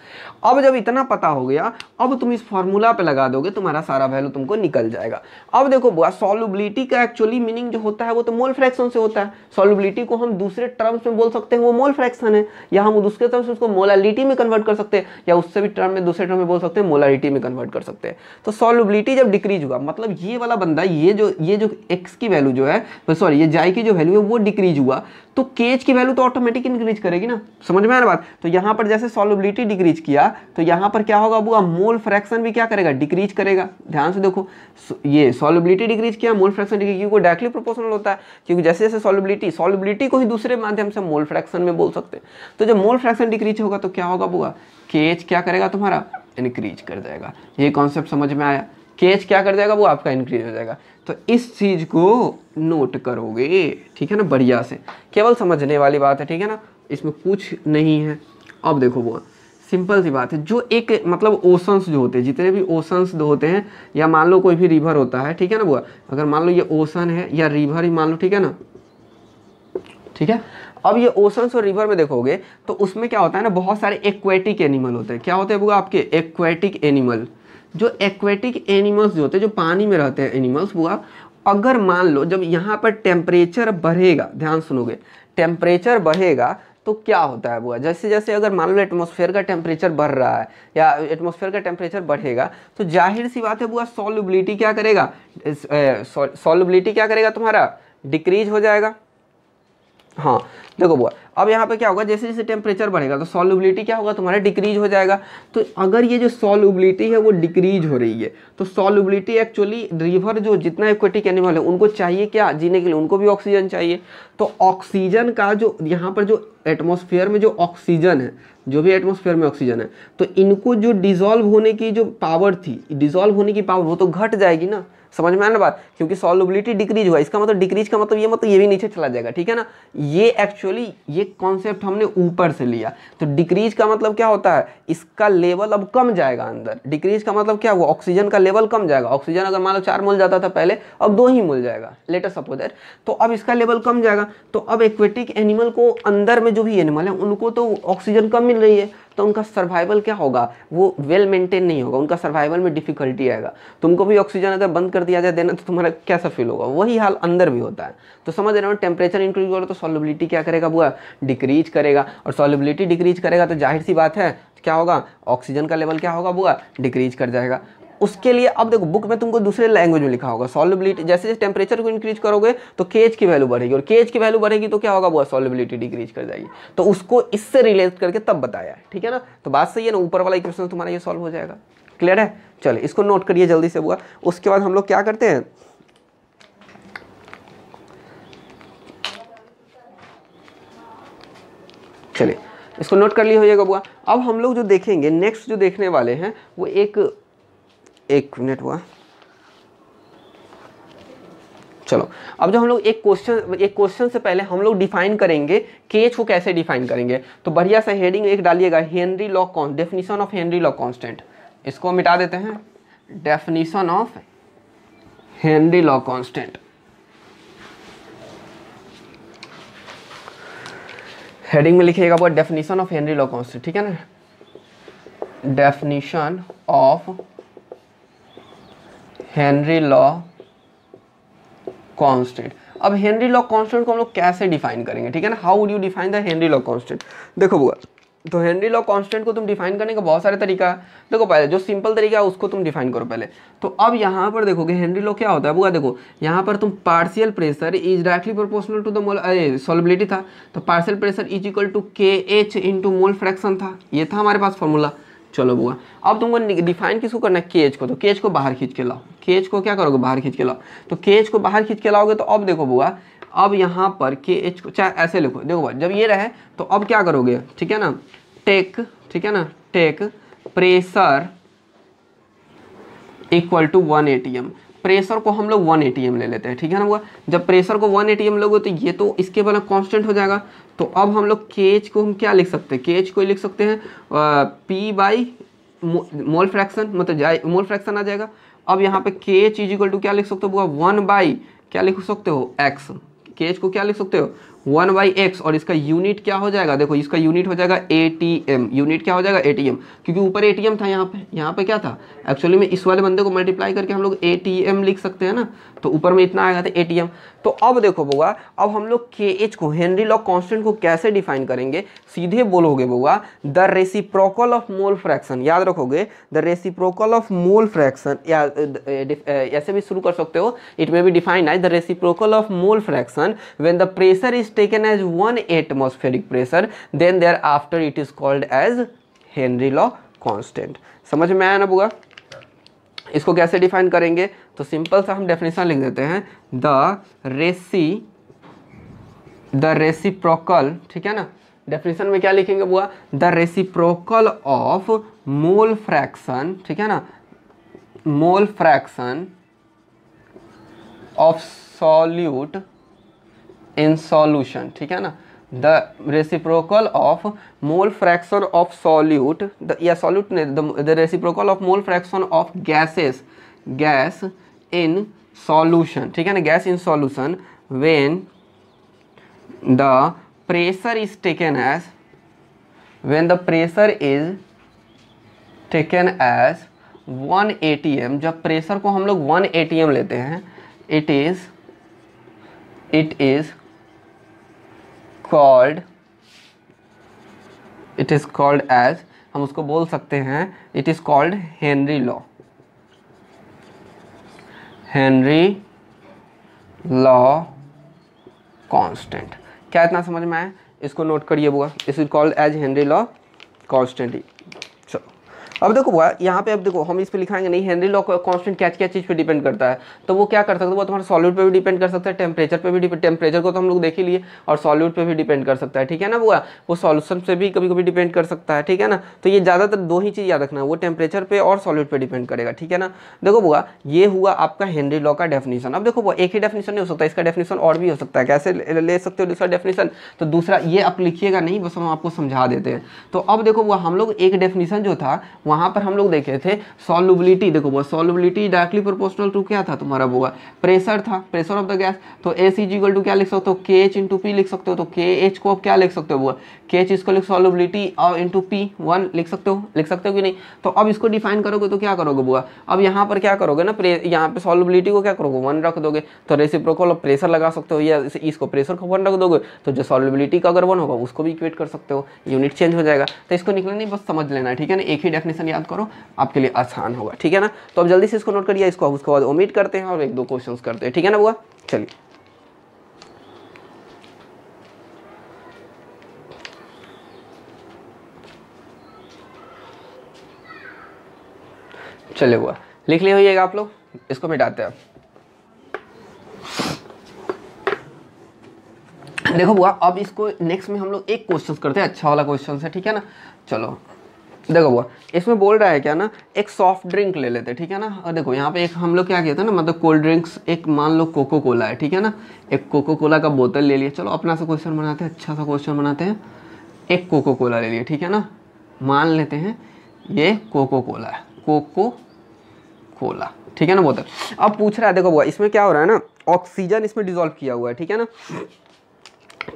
अब जब इतना पता हो गया, अब तुम इस फॉर्मूला पे लगा दोगे, तुम्हारा सारा वैल्यू तुमको निकल जाएगा। अब देखो सॉल्युबिलिटी का एक्चुअली मीनिंग जो होता है वो तो मोल फ्रैक्शन से होता है। सॉल्युबिलिटी को हम दूसरे टर्म्स में बोल सकते हैं वो मोल फ्रैक्शन है, या हम दूसरे टर्म्स में उसको मोलालिटी में कन्वर्ट कर सकते हैं, या उससे भी टर्म में दूसरे टर्म में बोल सकते हैं मोलालिटी में कन्वर्ट कर सकते हैं। तो सॉल्युबिलिटी जब डिक्रीज हुआ, मतलब ये वाला बंदा, ये जो एक्स की वैल्यू जो है, सॉरी ये जाई की जो वैल्यू है वो डिक्रीज हुआ, तो केच की वैल्यू तो ऑटोमेटिक इंक्रीज करेगी ना। समझ में आ रहा बात। तो यहाँ पर जैसे सॉल्युबिलिटी डिक्रीज किया तो यहाँ पर क्या होगा, मोल फ्रैक्शन भी क्या करेगा, डिक्रीज करेगा। ध्यान से देखो, ये सॉल्युबिलिटी डिक्रीज किया, मोल फ्रैक्शन डिक्रीज, क्योंकि डायरेक्टली प्रोपोर्शनल होता है, क्योंकि जैसे जैसे सॉल्युबिलिटी को ही दूसरे माध्यम से मोल फ्रैक्शन में बोल सकते हैं। तो जब मोल फ्रैक्शन डिक्रीज होगा तो क्या होगा बुआ, KH क्या करेगा तुम्हारा, इंक्रीज कर जाएगा। ये कॉन्सेप्ट समझ में आया, KH क्या कर जाएगा वो आपका इंक्रीज हो जाएगा। तो इस चीज को नोट करोगे, ठीक है ना, बढ़िया से, केवल समझने वाली बात है, ठीक है ना, इसमें कुछ नहीं है। अब देखो बुआ, सिंपल सी बात है, जो एक मतलब ओशंस जो होते हैं, जितने भी ओशंस होते हैं, या मान लो कोई भी रिवर होता है, ठीक है ना बुआ, अगर मान लो ये ओशन है या रिवर ही मान लो, ठीक है ना, ठीक है। अब ये ओशंस और रिवर में देखोगे तो उसमें क्या होता है ना, बहुत सारे एक्वेटिक एनिमल होते हैं। क्या होते हैं बुआ आपके, एक्वेटिक एनिमल। जो एक्वेटिक एनिमल्स जो होते हैं, जो पानी में रहते हैं एनिमल्स बुआ, अगर मान लो जब यहाँ पर टेम्परेचर बढ़ेगा, ध्यान सुनोगे, टेम्परेचर बढ़ेगा तो क्या होता है बुआ, जैसे जैसे अगर मान लो एटमॉस्फेयर का टेम्परेचर बढ़ रहा है या एटमॉस्फेयर का टेम्परेचर बढ़ेगा तो जाहिर सी बात है बुआ, सॉल्युबिलिटी क्या करेगा, सॉल्युबिलिटी क्या करेगा तुम्हारा, डिक्रीज हो जाएगा। हाँ देखो बुआ, अब यहाँ पे क्या होगा, जैसे जैसे टेम्परेचर बढ़ेगा तो सॉल्युबिलिटी क्या होगा तुम्हारा, डिक्रीज हो जाएगा। तो अगर ये जो सॉल्युबिलिटी है वो डिक्रीज हो रही है, तो सॉल्युबिलिटी एक्चुअली रिवर जो जितना एक्वेटिक एनिमल है उनको चाहिए क्या, जीने के लिए उनको भी ऑक्सीजन चाहिए। तो ऑक्सीजन का जो यहाँ पर जो एटमॉस्फेयर में जो ऑक्सीजन है, जो भी एटमॉस्फेयर में ऑक्सीजन है, तो इनको जो डिसॉल्व होने की जो पावर थी, डिसॉल्व होने की पावर वो तो घट जाएगी ना, समझ में आया ना बात, क्योंकि सॉल्युबिलिटी डिक्रीज हुआ, इसका मतलब डिक्रीज का मतलब ये भी नीचे चला जाएगा, ठीक है ना। ये एक्चुअली ये कॉन्सेप्ट हमने ऊपर से लिया। तो डिक्रीज का मतलब क्या होता है, इसका लेवल अब कम जाएगा अंदर। डिक्रीज का मतलब क्या हुआ, ऑक्सीजन का लेवल कम जाएगा। ऑक्सीजन अगर मान लो 4 मोल जाता था पहले, अब 2 ही मोल जाएगा, लेटर सपोज दैट। तो अब इसका लेवल कम जाएगा, तो अब एक्वेटिक एनिमल को, अंदर में जो भी एनिमल है उनको तो ऑक्सीजन कम मिल रही है, तो उनका सर्वाइवल क्या होगा, वो वेल मेंटेन नहीं होगा, उनका सर्वाइवल में डिफिकल्टी आएगा। तुमको भी ऑक्सीजन अगर बंद कर दिया जाए देना तो तुम्हारा कैसा फील होगा, वही हाल अंदर भी होता है। तो समझ रहे हो, टेम्परेचर इंक्रीज हो तो सॉल्युबिलिटी क्या करेगा बुआ, डिक्रीज करेगा, और सॉल्युबिलिटी डिक्रीज करेगा तो जाहिर सी बात है क्या होगा, ऑक्सीजन का लेवल क्या होगा बुआ, डिक्रीज कर जाएगा। उसके लिए अब देखो बुक में तुमको दूसरे लैंग्वेज में लिखा होगा, सॉल्युबिलिटी जैसे जैसे टेम्परेचर को इंक्रीज करोगे तो केज की वैल्यू बढ़ेगी, और केज की वैल्यू बढ़ेगी तो क्या होगा बुआ, सॉल्युबिलिटी डिक्रीज कर जाएगी। तो उसको इससे रिलेट करके तब बताया है, ठीक है ना। तो बात सही है ना, ऊपर वाला इक्वेशन तुम्हारा ये सॉल्व हो जाएगा। क्लियर है, चलिए इसको नोट करिए जल्दी से बुआ। उसके बाद हम लोग क्या करते हैं, चलिए इसको नोट कर लिया हो जाएगा बुआ। अब हम लोग जो देखेंगे नेक्स्ट जो देखने वाले हैं वो एक मिनट हुआ, चलो अब जो हम लोग एक क्वेश्चन से पहले हम लोग डिफाइन करेंगे केच को कैसे डिफाइन करेंगे। तो बढ़िया सा हेडिंग एक डालिएगा, Henry law definition of Henry law constant. इसको मिटा देते हैं, definition of Henry law constant. Heading में लिखिएगा वो definition of Henry law constant, ठीक है ना, definition of Henry law constant. अब हेनरी लॉ कांस्टेंट को हम लोग कैसे डिफाइन करेंगे, ठीक है ना, how would you define the Henry law constant. देखो बुआ, तो हेनरी लॉ कांस्टेंट को तुम डिफाइन करने का बहुत सारे तरीका है। देखो पहले जो सिंपल तरीका है उसको तुम डिफाइन करो पहले। तो अब यहाँ पर देखोगे हेनरी लॉ क्या होता है बुआ, देखो यहाँ पर तुम partial pressure is directly proportional to the mole, solubility था, तो partial pressure is equal to KH into mole fraction था, ये था हमारे पास फॉर्मूला। चलो बुआ, अब तुमको डिफाइन किसको करना है, केज को। तो केज को बाहर खींच के लाओ, केज को क्या करोगे, बाहर खींच के लाओ। तो केज को बाहर खींच के लाओगे तो अब देखो बुआ, अब यहाँ पर केज को चाहे ऐसे लिखो, देखो बुआ जब ये रहे तो अब क्या करोगे, ठीक है ना, टेक, ठीक है ना, take pressure equal to 1 ATM। Pressure को हम लोग 1 ATM ले लेते हैं, ठीक है ना बुआ। जब प्रेशर को 1 ATM लोगे तो ये तो इसके वाला कांस्टेंट हो जाएगा। तो अब हम लोग केज को हम क्या लिख सकते हैं, केज को लिख सकते हैं P बाई मोल फ्रैक्शन, मतलब मोल फ्रैक्शन आ जाएगा। अब यहाँ पे KH इज इक्वल टू क्या लिख सकते हो बुआ, 1 बाई क्या लिख सकते हो, x। केज को क्या लिख सकते हो, 1 बाई x, और इसका यूनिट क्या हो जाएगा, देखो इसका यूनिट हो जाएगा ATM। यूनिट क्या हो जाएगा, ATM, क्योंकि ऊपर ATM था, यहाँ पे क्या था, एक्चुअली में इस वाले बंदे को मल्टीप्लाई करके हम लोग ATM लिख सकते हैं ना, तो ऊपर में इतना आएगा था ATM। तो अब देखो बुआ, अब हम लोग KH को, हेनरी लॉ कांस्टेंट को कैसे डिफाइन करेंगे, सीधे बोलोगे बुआ the reciprocal of mole fraction. याद रखोगे the reciprocal of mole fraction, या ऐसे भी शुरू कर सकते हो, it may be defined as the reciprocal of mole fraction when the pressure is taken as 1 atmospheric pressure, then thereafter it is called as Henry law constant। समझ में आया ना बुआ, इसको कैसे डिफाइन करेंगे। तो सिंपल सा हम डेफिनेशन लिख देते हैं, द रेसिप्रोकल, ठीक है ना। डेफिनेशन में क्या लिखेंगे बुआ, the reciprocal of mole fraction, ठीक है ना, mole fraction of solute in solution, ठीक है ना, the reciprocal of mole fraction of solute, या सॉल्यूट ने, the reciprocal of mole fraction of gases, gas in solution, ठीक है ना, gas in solution when the pressure is taken as, when the pressure is taken as 1 atm, जब pressure को हम लोग 1 atm लेते हैं, इट इज कॉल्ड एज, हम उसको बोल सकते हैं, it is called Henry law constant. क्या इतना समझ में आया, इसको नोट करिए बुआ, it is called as Henry law constant. चलो अब देखो बुआ, यहाँ पे अब देखो हम इस पे लिखाएंगे नहीं, हेनरी लॉ कांस्टेंट क्या क्या चीज़ पे डिपेंड करता है, तो वो क्या कर सकता है, वो तुम्हारे सॉल्यूट पे भी डिपेंड कर सकता है, टेम्परेचर पे भी डिपेंड, टेम्परेचर को तो हम लोग देख ही लिए, और सॉल्यूट पे भी डिपेंड कर सकता है, ठीक है ना बुआ, वो सॉल्यूशन से भी कभी कभी डिपेंड कर सकता है, ठीक है ना। तो ये ज़्यादातर 2 ही चीज़ याद रखना है, वो टेम्परेचर पे और सॉल्यूट पे डिपेंड करेगा, ठीक है ना। देखो बुआ, ये हुआ आपका हेनरी लॉ का डेफिनेशन। अब देखो बुआ, एक ही डेफिनेशन नहीं हो सकता, इसका डेफिनेशन और भी हो सकता है, कैसे ले सकते हो दूसरा डेफिनेशन, तो दूसरा ये आप लिखिएगा नहीं, बस हम आपको समझा देते हैं। तो अब देखो बुआ, हम लोग एक डेफिनेशन जो था वहाँ पर हम लोग देखे थे सॉल्युबिलिटी, देखो बुआ सॉल्युबिलिटी डायरेक्टली प्रोपोर्शनल टू क्या था तुम्हारा बुआ, प्रेशर था, प्रेशर ऑफ द गैस, तो AC इक्वल टू क्या लिख सकते हो, KH इंटू P लिख सकते हो, तो KH को अब क्या लिख सकते हो बुआ, KH इसको लिख सॉल्युबिलिटी और इंटू P 1 लिख सकते हो कि नहीं। तो अब इसको डिफाइन करोगे तो क्या करोगे बुआ, अब यहाँ पर क्या करोगे ना, यहाँ पे सॉल्युबिलिटी को क्या करोगे 1 रख दोगे, तो रेसिप्रोकल ऑफ प्रेशर लगा सकते हो, या इसको प्रेशर को 1 रख दोगे, तो जो सॉल्युबिलिटी का अगर 1 होगा उसको भी इक्वेट कर सकते हो, यूनिट चेंज हो जाएगा। तो इसको निकलना नहीं, बस समझ लेना है, ठीक है ना, एक ही डेफिनेशन याद करो, आपके लिए आसान होगा, ठीक है ना। तो अब जल्दी से इसको नोट करिए, इसको उसके बाद ओमिट करते हैं और 1-2 क्वेश्चंस करते हैं, ठीक है ना बुआ। चलिए चलिए बुआ, लिख लिए होइएगा आप लोग, इसको मिटाते हैं। देखो बुआ, अब इसको नेक्स्ट में हम लोग एक क्वेश्चन करते हैं, अच्छा वाला क्वेश्चन है, ठीक है ना। चलो देखो बुआ, इसमें बोल रहा है क्या ना, एक सॉफ्ट ड्रिंक ले लेते हैं, ठीक है ना। और देखो यहाँ पे एक हम लोग क्या कहते हैं ना, मतलब कोल्ड ड्रिंक्स, एक मान लो कोको कोला है, ठीक है ना, एक कोको कोला का बोतल ले लिए। चलो अपना सा क्वेश्चन बनाते हैं, अच्छा सा क्वेश्चन बनाते हैं। एक कोको कोला ले लिए, ठीक है ना, मान लेते हैं ये कोको कोला है, कोको कोला, ठीक है ना बोतल। अब पूछ रहा है, देखो बुआ इसमें क्या हो रहा है ना, ऑक्सीजन इसमें डिजोल्व किया हुआ है, ठीक है ना,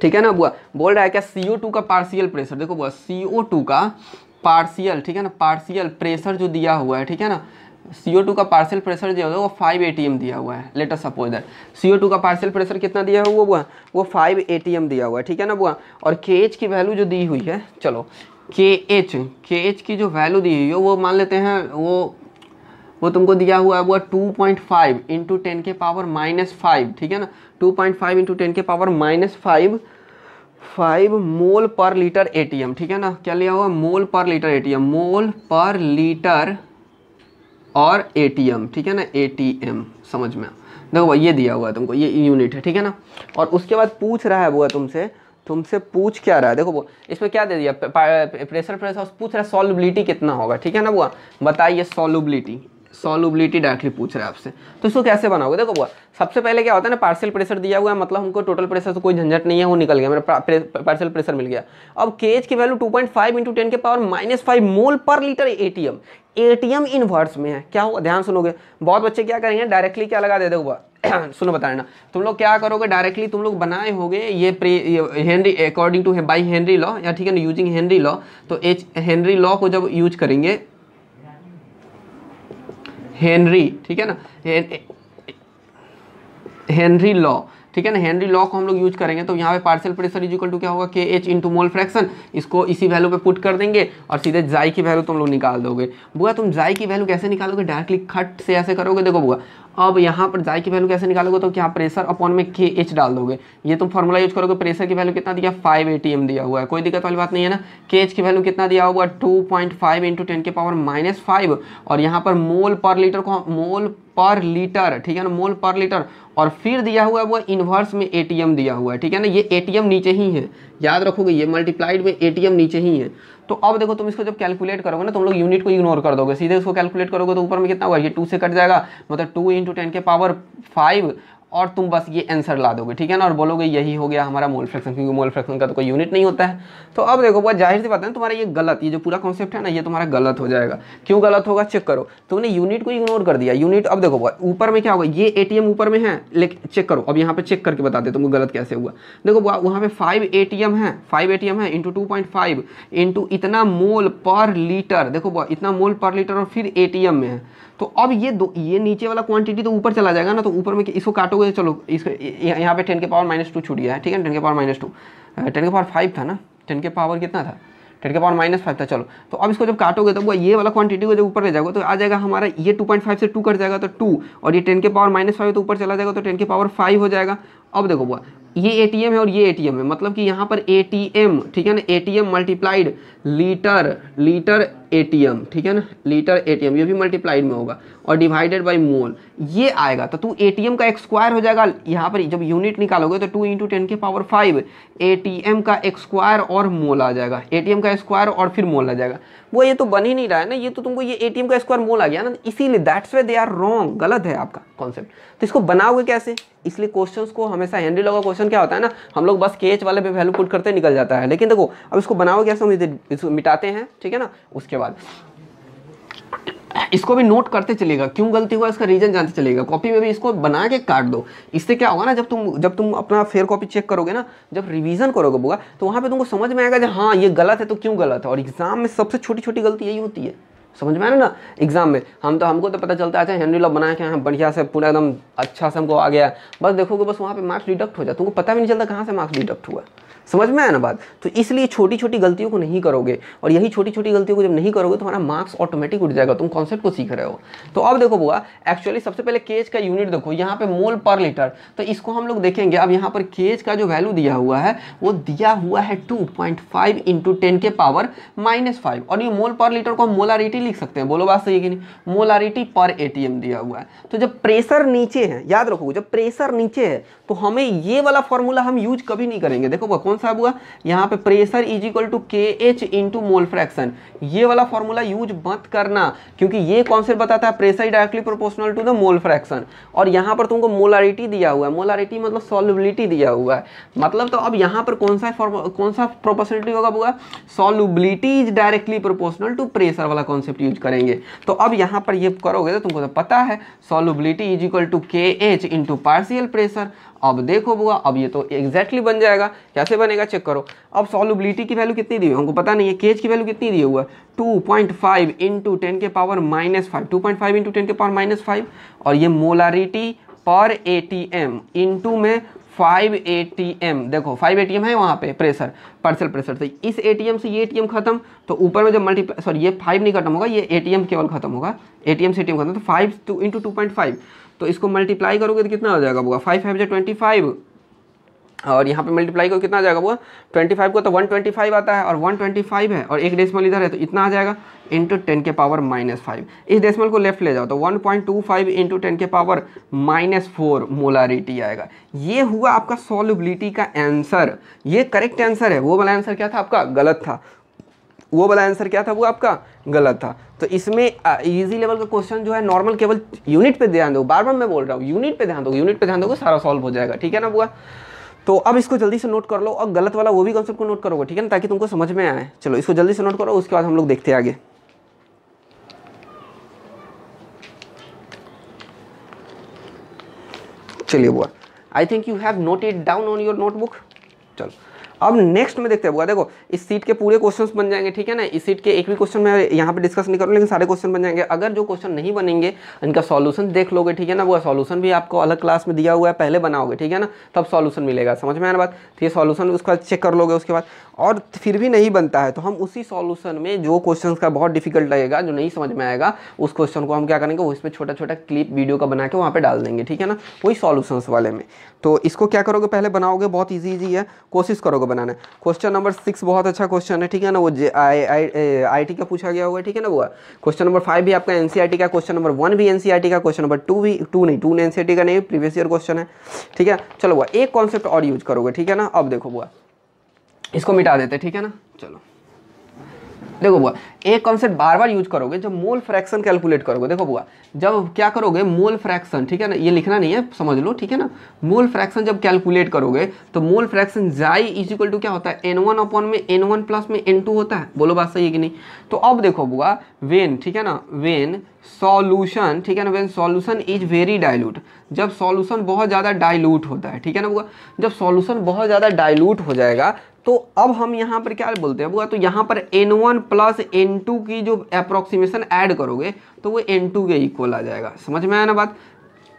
ठीक है ना बुआ। बोल रहा है क्या, CO2 का पार्शियल प्रेशर, देखो बुआ CO2 का पार्शियल, ठीक है ना, पार्शियल प्रेशर जो दिया हुआ है, ठीक है ना, CO2 का पार्शियल प्रेशर जो है वो 5 atm दिया हुआ है। Let us suppose that CO2 का पार्शियल प्रेशर कितना दिया हुआ बुआ, वो 5 atm दिया हुआ है, ठीक है ना बुआ। और KH की वैल्यू जो दी हुई है, चलो KH की जो वैल्यू दी हुई है वो मान लेते हैं, वो तुमको दिया हुआ है वो 2.5 इंटू 10 के पावर -5, ठीक है ना, 2.5 इंटू 10 के पावर -5 मोल पर लीटर ATM, ठीक है ना। क्या लिया हुआ, मोल पर लीटर ATM, मोल पर लीटर और ATM, ठीक है ना, ATM समझ में। देखो भाई ये दिया हुआ है तुमको, ये यूनिट है, ठीक है ना। और उसके बाद पूछ रहा है वो तुमसे पूछ क्या रहा है, देखो वो इसमें क्या दे दिया, प्रेशर पूछ रहा है सॉल्युबिलिटी कितना होगा, ठीक है ना बुआ, बताइए सॉल्युबिलिटी डायरेक्टली पूछ रहा है आपसे। तो इसको कैसे बनाओगे, देखो बुआ सबसे पहले क्या होता है ना, पार्शियल प्रेशर दिया हुआ है, मतलब हमको टोटल प्रेशर से कोई झंझट नहीं है, वो निकल गया, मेरा पार्शियल प्रेशर मिल गया। अब KH की वैल्यू 2.5 इंटू 10 के पावर -5 मोल पर लीटर ATM इनवर्स में है। क्या होगा, ध्यान सुनोगे, बहुत बच्चे क्या करेंगे डायरेक्टली क्या लगा दे, देखो बुआ सुनो बता रहे ना, तुम लोग क्या करोगे, डायरेक्टली तुम लोग बनाए होगे ये Henry according two by Henry law, या ठीक है ना, यूजिंग हेनरी लॉ। तो हेनरी लॉ को जब यूज करेंगे, हेनरी, ठीक है ना, हेनरी लॉ, ठीक है ना, हेनरी लॉ को हम लोग यूज करेंगे, तो यहाँ पे partial pressure is equal to क्या होगा, KH इंटू मोल फ्रैक्शन, इसको इसी वैल्यू पे पुट कर देंगे और सीधे जाई की वैल्यू तुम लोग निकाल दोगे। बुआ तुम जाई की वैल्यू कैसे निकालोगे, डायरेक्टली खट से ऐसे करोगे, देखो बुआ अब यहाँ पर जाई की वैल्यू कैसे निकालोगे, तो क्या प्रेशर अपॉन में के एच डाल दोगे, ये तुम फॉर्मूला यूज करोगे। प्रेशर की वैल्यू कितना दिया 5 ATM दिया हुआ है, कोई दिक्कत वाली बात नहीं है ना। के एच की वैल्यू कितना दिया हुआ 2.5 × 10⁻⁵ और यहाँ पर मोल पर लीटर को मोल पर लीटर, ठीक है ना, मोल पर लीटर। और फिर दिया हुआ है वो इन्वर्स में ATM दिया हुआ है, ठीक है ना, ये ATM नीचे ही है, याद रखोगे ये मल्टीप्लाइड में ATM नीचे ही है। तो अब देखो तुम इसको जब कैलकुलेट करोगे ना, तुम लोग यूनिट को इग्नोर कर दोगे, सीधे उसको कैलकुलेट करोगे तो ऊपर में कितना हुआ, ये 2 से कट जाएगा, मतलब 2 × 10⁵ और तुम बस ये आंसर ला दोगे, ठीक है ना, और बोलोगे यही हो गया हमारा मोल फ्रैक्शन, क्योंकि मोल फ्रैक्शन का तो कोई यूनिट नहीं होता है। तो अब देखो बहुत जाहिर सी बात है तुम्हारा ये गलत, ये जो पूरा कॉन्सेप्ट है ना ये तुम्हारा गलत हो जाएगा। क्यों गलत होगा, चेक करो, तुमने यूनिट को इग्नोर कर दिया। यूनिट अब देखो ऊपर में क्या होगा, ये ATM ऊपर में है, लेकिन चेक करो, अब यहाँ पे चेक करके बताते तुमको गलत कैसे हुआ। देखो वहाँ पे 5 ATM है, 5 ATM है इंटू 2.5 इंटू इतना मोल पर लीटर, देखो इतना मोल पर लीटर और फिर ATM में है। तो अब ये नीचे वाला क्वांटिटी तो ऊपर चला जाएगा ना, तो ऊपर में इसको काटोगे, चलो इसको यहाँ पे 10⁻⁻² छूट गया है, ठीक है, 10⁻⁻², 10⁵ था ना, 10⁻ कितना था, 10⁻⁵ था। चलो तो अब इसको जब काटोगे तो वो ये वाला क्वांटिटी को जब ऊपर ले जाओगे तो आ जाएगा हमारा ये 2.5 से 2 कट जाएगा तो 2, और ये 10⁻⁻5 तो ऊपर चला जाएगा तो 10⁻5 हो जाएगा। अब देखो वो ये ATM है और ये ATM है, मतलब कि यहाँ पर ATM, ठीक है ना, ATM मल्टीप्लाइड लीटर ATM, ठीक है ना, लीटर ATM ये भी मल्टीप्लाइड में होगा और डिवाइडेड बाय मोल ये आएगा। तो तू ATM का स्क्वायर हो जाएगा, यहाँ पर जब यूनिट निकालोगे तो 2 × 10⁵ ATM का स्क्वायर और मोल आ जाएगा, ATM का स्क्वायर और फिर मोल आ जाएगा। वो ये तो बन ही नहीं रहा है ना, ये तो तुमको ये ATM का स्क्वायर मोल आ गया ना, इसीलिए that's way they are wrong, गलत है आपका कॉन्सेप्ट। तो इसको बनाओगे कैसे, इसलिए क्वेश्चंस को हमेशा हेनरी लॉ का क्वेश्चन क्या होता है ना, हम लोग बस KH वाले पे वैल्यू पुट करते निकल जाता है। लेकिन देखो अब इसको बनाओगे कैसे, हम इसको मिटाते हैं, ठीक है ना, उसके बाद इसको भी नोट करते चलेगा, क्यों गलती हुआ इसका रीजन जानते चलेगा, कॉपी में भी इसको बना के काट दो। इससे क्या होगा ना, जब तुम अपना फेयर कॉपी चेक करोगे ना, जब रिवीजन करोगे बुआ, तो वहाँ पे तुमको समझ में आएगा कि हाँ ये गलत है तो क्यों गलत है। और एग्जाम में सबसे छोटी छोटी गलती यही होती है, समझ में आया ना। एग्जाम में हमको तो पता चलता है अच्छा हेनरी लॉ बना के बढ़िया से पूरा एकदम अच्छा से हमको आ गया, बस देखोगे बस वहाँ पे मार्क्स डिडक्ट हो जाए, तुमको पता भी नहीं चलता कहाँ से मार्क्स डिडक्ट हुआ। समझ में आया ना बात। तो इसलिए छोटी छोटी गलतियों को नहीं करोगे, और यही छोटी छोटी गलतियों को जब नहीं करोगे तो हमारा मार्क्स ऑटोमेटिक उठ जाएगा, तुम कॉन्सेप्ट को सीख रहे हो। तो अब देखो बुआ, एक्चुअली सबसे पहले केज का यूनिट देखो, यहाँ पे मोल पर लीटर, तो इसको हम लोग देखेंगे। अब यहाँ पर केज का जो वैल्यू दिया हुआ है वो दिया हुआ है 2.5 × 10⁻⁵, और ये मोल पर लीटर को हम मोलारिटी लिख सकते हैं, बोलो बात सही है कि नहीं, मोलारिटी पर ATM दिया हुआ है। तो जब प्रेशर नीचे है, याद रखो जब प्रेशर नीचे है तो हमें ये वाला फॉर्मूला हम यूज कभी नहीं करेंगे। देखो कौन सा हुआ यहाँ पे, pressure is equal to KH × mole fraction, ये वाला फॉर्मूला यूज मत करना, क्योंकि ये कॉन्सेप्ट बताता है pressure directly proportional to the mole fraction. और यहाँ पर तुमको मोलारिटी दिया हुआ है, मोलारिटी मतलब सॉल्युबिलिटी दिया हुआ है, मतलब तो अब यहाँ पर कौन सा प्रोपोर्शनलिटी होगा बुआ, solubility is directly proportional to pressure वाला कॉन्सेप्ट यूज करेंगे। तो अब यहाँ पर ये करोगे तो तुमको तो पता है solubility is equal to KH × partial pressure. अब देखो बुआ, अब ये तो एग्जैक्टली बन जाएगा, कैसे बनेगा चेक करो। अब सॉल्युबिलिटी की वैल्यू कितनी दी हुई हमको पता नहीं है, केज की वैल्यू कितनी दी हुआ है 2.5 × 10⁻⁵, 2.5 × 10⁻⁵, और ये मोलारिटी पर ATM इंटू में 5 ATM, देखो 5 ATM है वहाँ पे प्रेशर, पार्शियल प्रेशर, तो इस ATM से ये ATM खत्म, तो ऊपर में जब मल्टीप्लाई, सॉरी ये 5 नहीं खत्म होगा, ये ATM केवल खत्म होगा, ATM से ATM खत्म, तो 5 × 2.5, तो इसको मल्टीप्लाई करोगे तो कितना हो जाएगा बुआ, 5 5 25, और यहाँ पे मल्टीप्लाई करो कितना आ जाएगा बुआ, 25 को तो 125 आता है, और 125 है और एक डेसिमल इधर है तो इतना आ जाएगा इंटू 10⁻⁵। इस डेसिमल को लेफ्ट ले जाओ तो 1.25 × 10⁻⁴ मोलारिटी आएगा। ये हुआ आपका सॉल्युबिलिटी का आंसर, ये करेक्ट आंसर है। वो वाला आंसर क्या था आपका, गलत था, वो वाला आंसर क्या था वो आपका गलत था। तो इसमें इजी लेवल का क्वेश्चन जो है नॉर्मल, केवल यूनिट पे ध्यान दो, बार बार मैं बोल रहा हूँ यूनिट पे ध्यान दो, यूनिट पे ध्यान दोगे सारा सॉल्व हो जाएगा, ठीक है ना बुआ। तो अब इसको जल्दी से नोट कर लो, और गलत वाला वो भी कॉन्सेप्ट को नोट करोगे, ठीक है ना, ताकि तुमको समझ में आए। चलो इसको जल्दी से नोट करो, उसके बाद हम लोग देखते हैं आगे। चलिए बुआ, I think you have noted down on your notebook. चलो अब नेक्स्ट में देखते हैं, देखो इस सीट के पूरे क्वेश्चंस बन जाएंगे, ठीक है ना। इस सीट के एक भी क्वेश्चन मैं यहाँ पे डिस्कस नहीं करूँ, लेकिन सारे क्वेश्चन बन जाएंगे। अगर जो क्वेश्चन नहीं बनेंगे इनका सॉल्यूशन देख लोगे, ठीक है ना। वो सॉल्यूशन भी आपको अलग क्लास में दिया हुआ है, पहले बनाओगे, ठीक है ना, तब सॉल्यूशन मिलेगा। समझ में आया बात। तो ये सॉल्यूशन उसका चेक कर लोगे उसके बाद, और फिर भी नहीं बनता है तो हम उसी सॉल्यूशन में जो क्वेश्चन का बहुत डिफिकल्ट लगेगा, जो नहीं समझ में आएगा, उस क्वेश्चन को हम क्या करेंगे, वो इसमें छोटा छोटा क्लिप वीडियो का बना के वहाँ पे डाल देंगे, ठीक है ना, वही सॉल्यूशंस वाले में। तो इसको क्या करोगे, पहले बनाओगे, बहुत इजी है, कोशिश करोगे बनाना। क्वेश्चन नंबर 6 बहुत अच्छा क्वेश्चन है, ठीक है ना, वो IIT का पूछा गया हुआ है, ठीक है ना। वो क्वेश्चन नंबर 5 भी आपका NCERT का, क्वेश्चन नंबर 1 भी NCERT का, क्वेश्चन नंबर 2 भी टू NCERT का नहीं, प्रीवियस ईयर क्वेश्चन है, ठीक है। चलो वो एक कॉन्सेप्ट और यूज करोगे, ठीक है ना। अब देखो वो इसको मिटा देते, ठीक है ना। चलो देखो बुआ, एक कॉन्सेप्ट बार बार यूज करोगे जब मोल फ्रैक्शन कैलकुलेट करोगे। देखो बुआ, जब क्या करोगे मोल फ्रैक्शन, ठीक है ना, ये लिखना नहीं है, समझ लो, ठीक है ना। मोल फ्रैक्शन जब कैलकुलेट करोगे तो मोल फ्रैक्शन जाई इज इक्वल टू क्या होता है, N1 अपॉन में N1 प्लस में N2 होता है। बोलो बात सही है कि नहीं। तो अब देखो बुआ, वेन, ठीक है ना, वेन सॉल्यूशन, ठीक है ना, when solution is very dilute, जब सॉल्यूशन बहुत ज़्यादा डाइल्यूट होता है, ठीक है ना बुआ, जब सॉल्यूशन बहुत ज़्यादा डाइल्यूट हो जाएगा तो अब हम यहाँ पर क्या बोलते हैं बुआ, तो यहाँ पर N1 प्लस N2 की जो अप्रोक्सीमेशन ऐड करोगे तो वो N2 के इक्वल आ जाएगा। समझ में आया ना बात,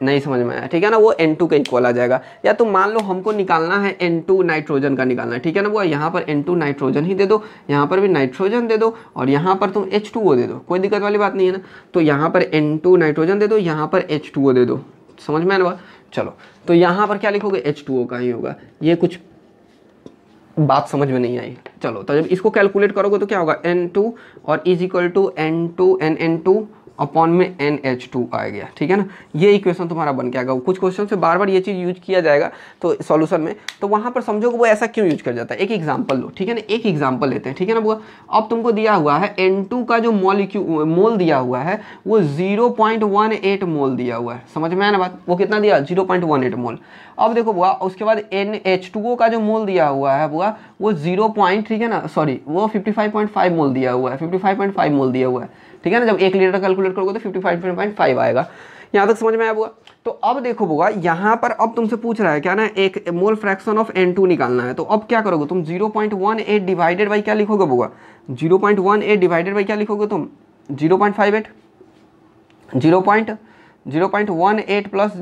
नहीं समझ में आया, ठीक है ना, वो N2 के इक्वल आ जाएगा। या तो मान लो हमको निकालना है N2 नाइट्रोजन का निकालना है, ठीक है ना बुआ, यहाँ पर N2 नाइट्रोजन ही दे दो, यहाँ पर भी नाइट्रोजन दे दो, और यहाँ पर तुम H2O दे दो, कोई दिक्कत वाली बात नहीं है ना। तो यहाँ पर N2 नाइट्रोजन दे दो, यहाँ पर H2O दे दो। समझ में आया ना बात। चलो तो यहाँ पर क्या लिखोगे, H2O का ही होगा। ये कुछ बात समझ में नहीं आई। चलो तो जब इसको कैलकुलेट करोगे तो क्या होगा, N2 और is equal to N2 upon में NH2 आ गया, ठीक है ना। ये इक्वेशन तुम्हारा बन के आएगा। कुछ क्वेश्चन से बार बार ये चीज़ यूज किया जाएगा तो सॉल्यूशन में, तो वहाँ पर समझोगे वो ऐसा क्यों यूज कर जाता है। एक एग्जांपल लो, ठीक है ना, एक एग्जांपल लेते हैं, ठीक है ना बुआ। अब तुमको दिया हुआ है N2 का जो मोल दिया हुआ है वो 0.18 मोल दिया हुआ है। समझ में आया ना बात, वो कितना दिया, 0.18 मोल। अब देखो बुआ, उसके बाद NH2O का जो मोल दिया हुआ है बुआ वो 0. ठीक है ना, सॉरी वो 55.5 मोल दिया हुआ है, 55.5 मोल दिया हुआ है, ठीक है ना। जब 1 लीटर कैलकुलेट करोगे तो 55.5 आएगा। यहाँ तक समझ में आया बुआ। तो अब देखो बुआ, यहाँ पर अब तुमसे पूछ रहा है क्या ना, एक मोल फ्रैक्शन ऑफ N2 निकालना है। तो अब क्या करोगे तुम, 0.18 डिवाइडेड बाई क्या लिखोगे बुआ, 0.18 डिवाइडेड बाई क्या लिखोगे तुम, 0.58, 0.18 प्लस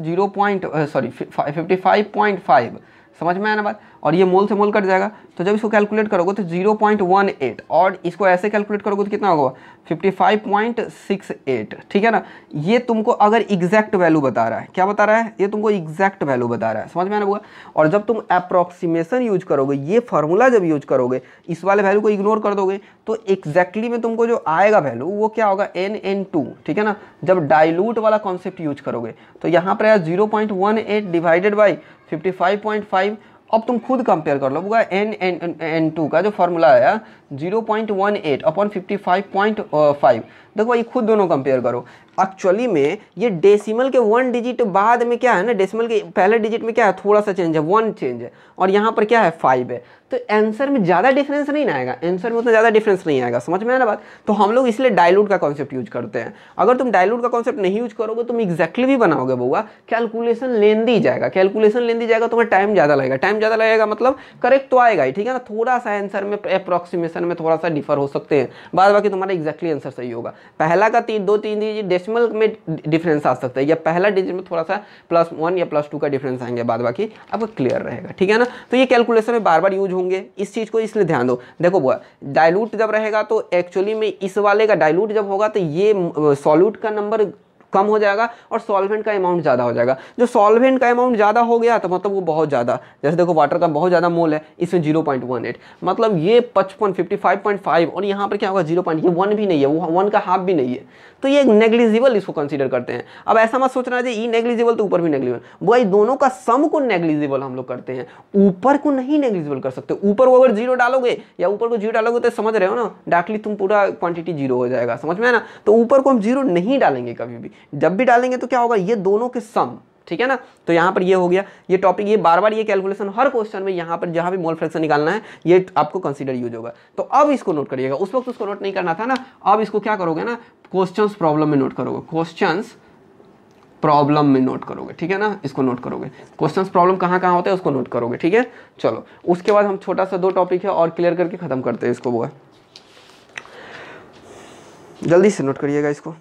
55.5। समझ में आया ना बात। और ये मोल से मोल कट जाएगा, तो जब इसको कैलकुलेट करोगे तो 0.18 और इसको ऐसे कैलकुलेट करोगे तो कितना होगा, 55.68, ठीक है ना। ये तुमको अगर एग्जैक्ट वैल्यू बता रहा है, क्या बता रहा है, ये तुमको एग्जैक्ट वैल्यू बता रहा है। समझ में आना होगा। और जब तुम अप्रॉक्सीमेशन यूज करोगे, ये फार्मूला जब यूज करोगे, इस वाले वैल्यू को इग्नोर कर दोगे तो एग्जैक्टली में तुमको जो आएगा वैल्यू वो क्या होगा, NN2, ठीक है ना। जब डाइल्यूट वाला कॉन्सेप्ट यूज करोगे तो यहाँ पर 0.18 डिवाइडेड बाई 55.5। अब तुम खुद कंपेयर कर लो, N2 का जो फॉर्मूला आया 0.18 अपॉन 55.5। देखो भाई खुद दोनों कंपेयर करो। एक्चुअली में ये डेसिमल के 1 डिजिट बाद में क्या है ना, डेसिमल के पहले डिजिट में क्या है, थोड़ा सा चेंज है, 1 चेंज है, और यहाँ पर क्या है 5 है। तो आंसर में ज़्यादा डिफरेंस नहीं ना आएगा, आंसर में उतना ज़्यादा डिफरेंस नहीं आएगा। समझ में आया ना बात। तो हम लोग इसलिए डाइल्यूट का कॉन्सेप्ट यूज करते हैं। अगर तुम डाइल्यूट का कॉन्सेप्ट नहीं यूज करोगे, तुम एग्जैक्टली भी बनाओगे बउआ, कैलकुलेशन लेंदी जाएगा, तुम्हें टाइम ज़्यादा लगेगा, मतलब करेक्ट तो आएगा ही, ठीक है ना। थोड़ा सा आंसर में अप्रॉक्सीमेशन में थोड़ा सा डिफर हो सकते हैं, बाद बाकी तुम्हारा एग्जैक्टली आंसर सही होगा। पहला का 2-3 डिजिट डेसिमल में डिफरेंस आ सकता है, या पहला डिजिट में थोड़ा सा +1 या +2 का डिफरेंस आएंगे, बाद बाकी आपको क्लियर रहेगा, ठीक है ना। तो ये कैलकुलेशन में बार बार यूज होंगे, इस चीज़ को इसलिए ध्यान दो। देखो बुआ, डाइल्यूट जब रहेगा तो एक्चुअली में इस वाले का डाइल्यूट जब होगा तो ये सॉल्यूट का नंबर कम हो जाएगा और सॉल्वेंट का अमाउंट ज़्यादा हो जाएगा। जो सॉल्वेंट का अमाउंट ज़्यादा हो गया तो मतलब वो बहुत ज़्यादा, जैसे देखो वाटर का बहुत ज़्यादा मोल है, इसमें 0.18, मतलब ये 55.5 और यहाँ पर क्या होगा 0. ये 1 भी नहीं है, वो 1 का हाफ भी नहीं है, तो ये नेग्लिजिबल इसको कंसीडर करते हैं। अब ऐसा मत सोचना है ये नेग्लिजिबल तो ऊपर भी नेग्लिजिबल, वही दोनों का सम को नेग्लिजिबल हम लोग करते हैं, ऊपर को नहीं नेग्लिजिबल कर सकते। ऊपर वो अगर 0 डालोगे या ऊपर को 0 डालोगे तो समझ रहे हो ना, डायरेक्टली तुम पूरा क्वांटिटी 0 हो जाएगा। समझ में है ना। तो ऊपर को हम 0 नहीं डालेंगे कभी भी, जब भी डालेंगे तो क्या होगा, ये दोनों के सम, ठीक है ना। तो यहाँ पर ये हो गया ये टॉपिक, ये बार बार ये कैलकुलेशन हर क्वेश्चन में यहाँ पर जहाँ भी मोल फ्रैक्शन निकालना है ये आपको कंसीडर यूज होगा। तो अब इसको नोट करिएगा, उस वक्त उसको नोट नहीं करना था ना, अब इसको क्या करोगे ना, क्वेश्चंस प्रॉब्लम में नोट करोगे, क्वेश्चंस प्रॉब्लम में नोट करोगे, ठीक है ना, इसको नोट करोगे। क्वेश्चंस प्रॉब्लम कहाँ कहाँ होते हैं उसको नोट करोगे, ठीक है। चलो उसके बाद हम छोटा सा 2 टॉपिक है और क्लियर करके खत्म करते हैं इसको। वो जल्दी से नोट करिएगा इसको।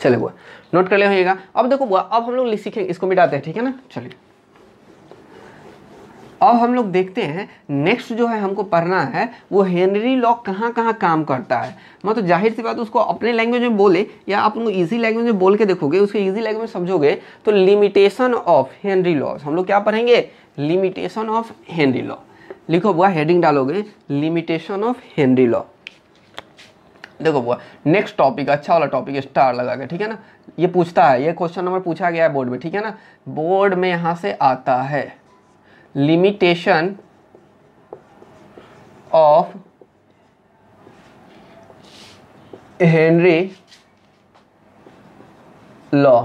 चले बुआ नोट कर ले होइएगा। अब देखो बुआ, अब हम लोग सीखेंगे, इसको मिटाते हैं, ठीक है ना। चलिए अब हम लोग देखते हैं नेक्स्ट जो है हमको पढ़ना है वो हेनरी लॉ कहाँ कहाँ काम करता है। मतलब जाहिर सी बात उसको अपने लैंग्वेज में बोले या आप उनको इजी लैंग्वेज में बोल के देखोगे, उसको इजी लैंग्वेज में समझोगे तो लिमिटेशन ऑफ हेनरी लॉज हम लोग क्या पढ़ेंगे, लिमिटेशन ऑफ हेनरी लॉ। लिखो बुआ, हेडिंग डालोगे लिमिटेशन ऑफ हेनरी लॉ। देखो बुआ नेक्स्ट टॉपिक अच्छा वाला टॉपिक है, स्टार लगा के, ठीक है ना। ये पूछता है, ये क्वेश्चन नंबर पूछा गया है बोर्ड में, ठीक है ना, बोर्ड में यहाँ से आता है limitation of Henry law.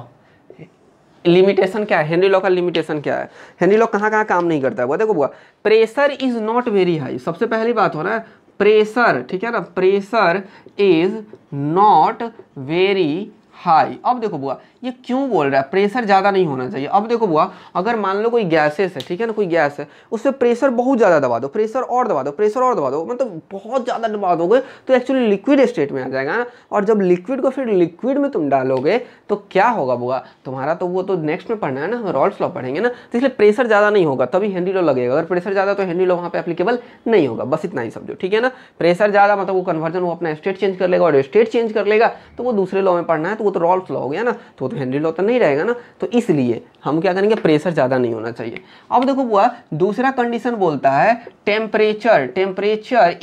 Limitation क्या है, हेनरी लॉ का लिमिटेशन क्या है, हेनरी लॉ कहाँ कहाँ काम नहीं करता है। वो देखो बुआ, pressure is not very high, सबसे पहली बात हो रहा है प्रेशर, ठीक है ना, pressure is not very high. अब देखो बुआ ये क्यों बोल रहा है प्रेशर ज़्यादा नहीं होना चाहिए। अब देखो बुआ अगर मान लो कोई गैसेस है, ठीक है ना, कोई गैस है, उससे प्रेशर बहुत ज़्यादा दबा दो, प्रेशर और दबा दो, प्रेशर और दबा दो, मतलब बहुत ज़्यादा दबा दोगे तो एक्चुअली लिक्विड स्टेट में आ जाएगा ना। और जब लिक्विड को फिर लिक्विड में तुम डालोगे तो क्या होगा बुआ तुम्हारा, तो वो तो नेक्स्ट में पढ़ना है ना, रॉल्स लॉ पढ़ेंगे ना, तो इसलिए प्रेशर ज़्यादा नहीं होगा तभी हेनरी लॉ लगेगा। अगर प्रेशर ज़्यादा तो हेनरी लॉ वहाँ पे एप्लीकेबल नहीं होगा, बस इतना ही समझो, ठीक है ना। प्रेशर ज़्यादा मतलब वो कन्वर्जन वो अपना स्टेट चेंज कर लेगा, और स्टेट चेंज कर लेगा तो वो दूसरे लॉ में पढ़ना है, तो वो तो रॉल्स लॉ हो गया ना, तो वो तो हेनरी लॉ तो नहीं रहेगा ना। तो इसलिए हम क्या करेंगे, प्रेशर ज़्यादा नहीं होना चाहिए। अब देखो बुआ दूसरा कंडीशन बोलता है temperature, temperature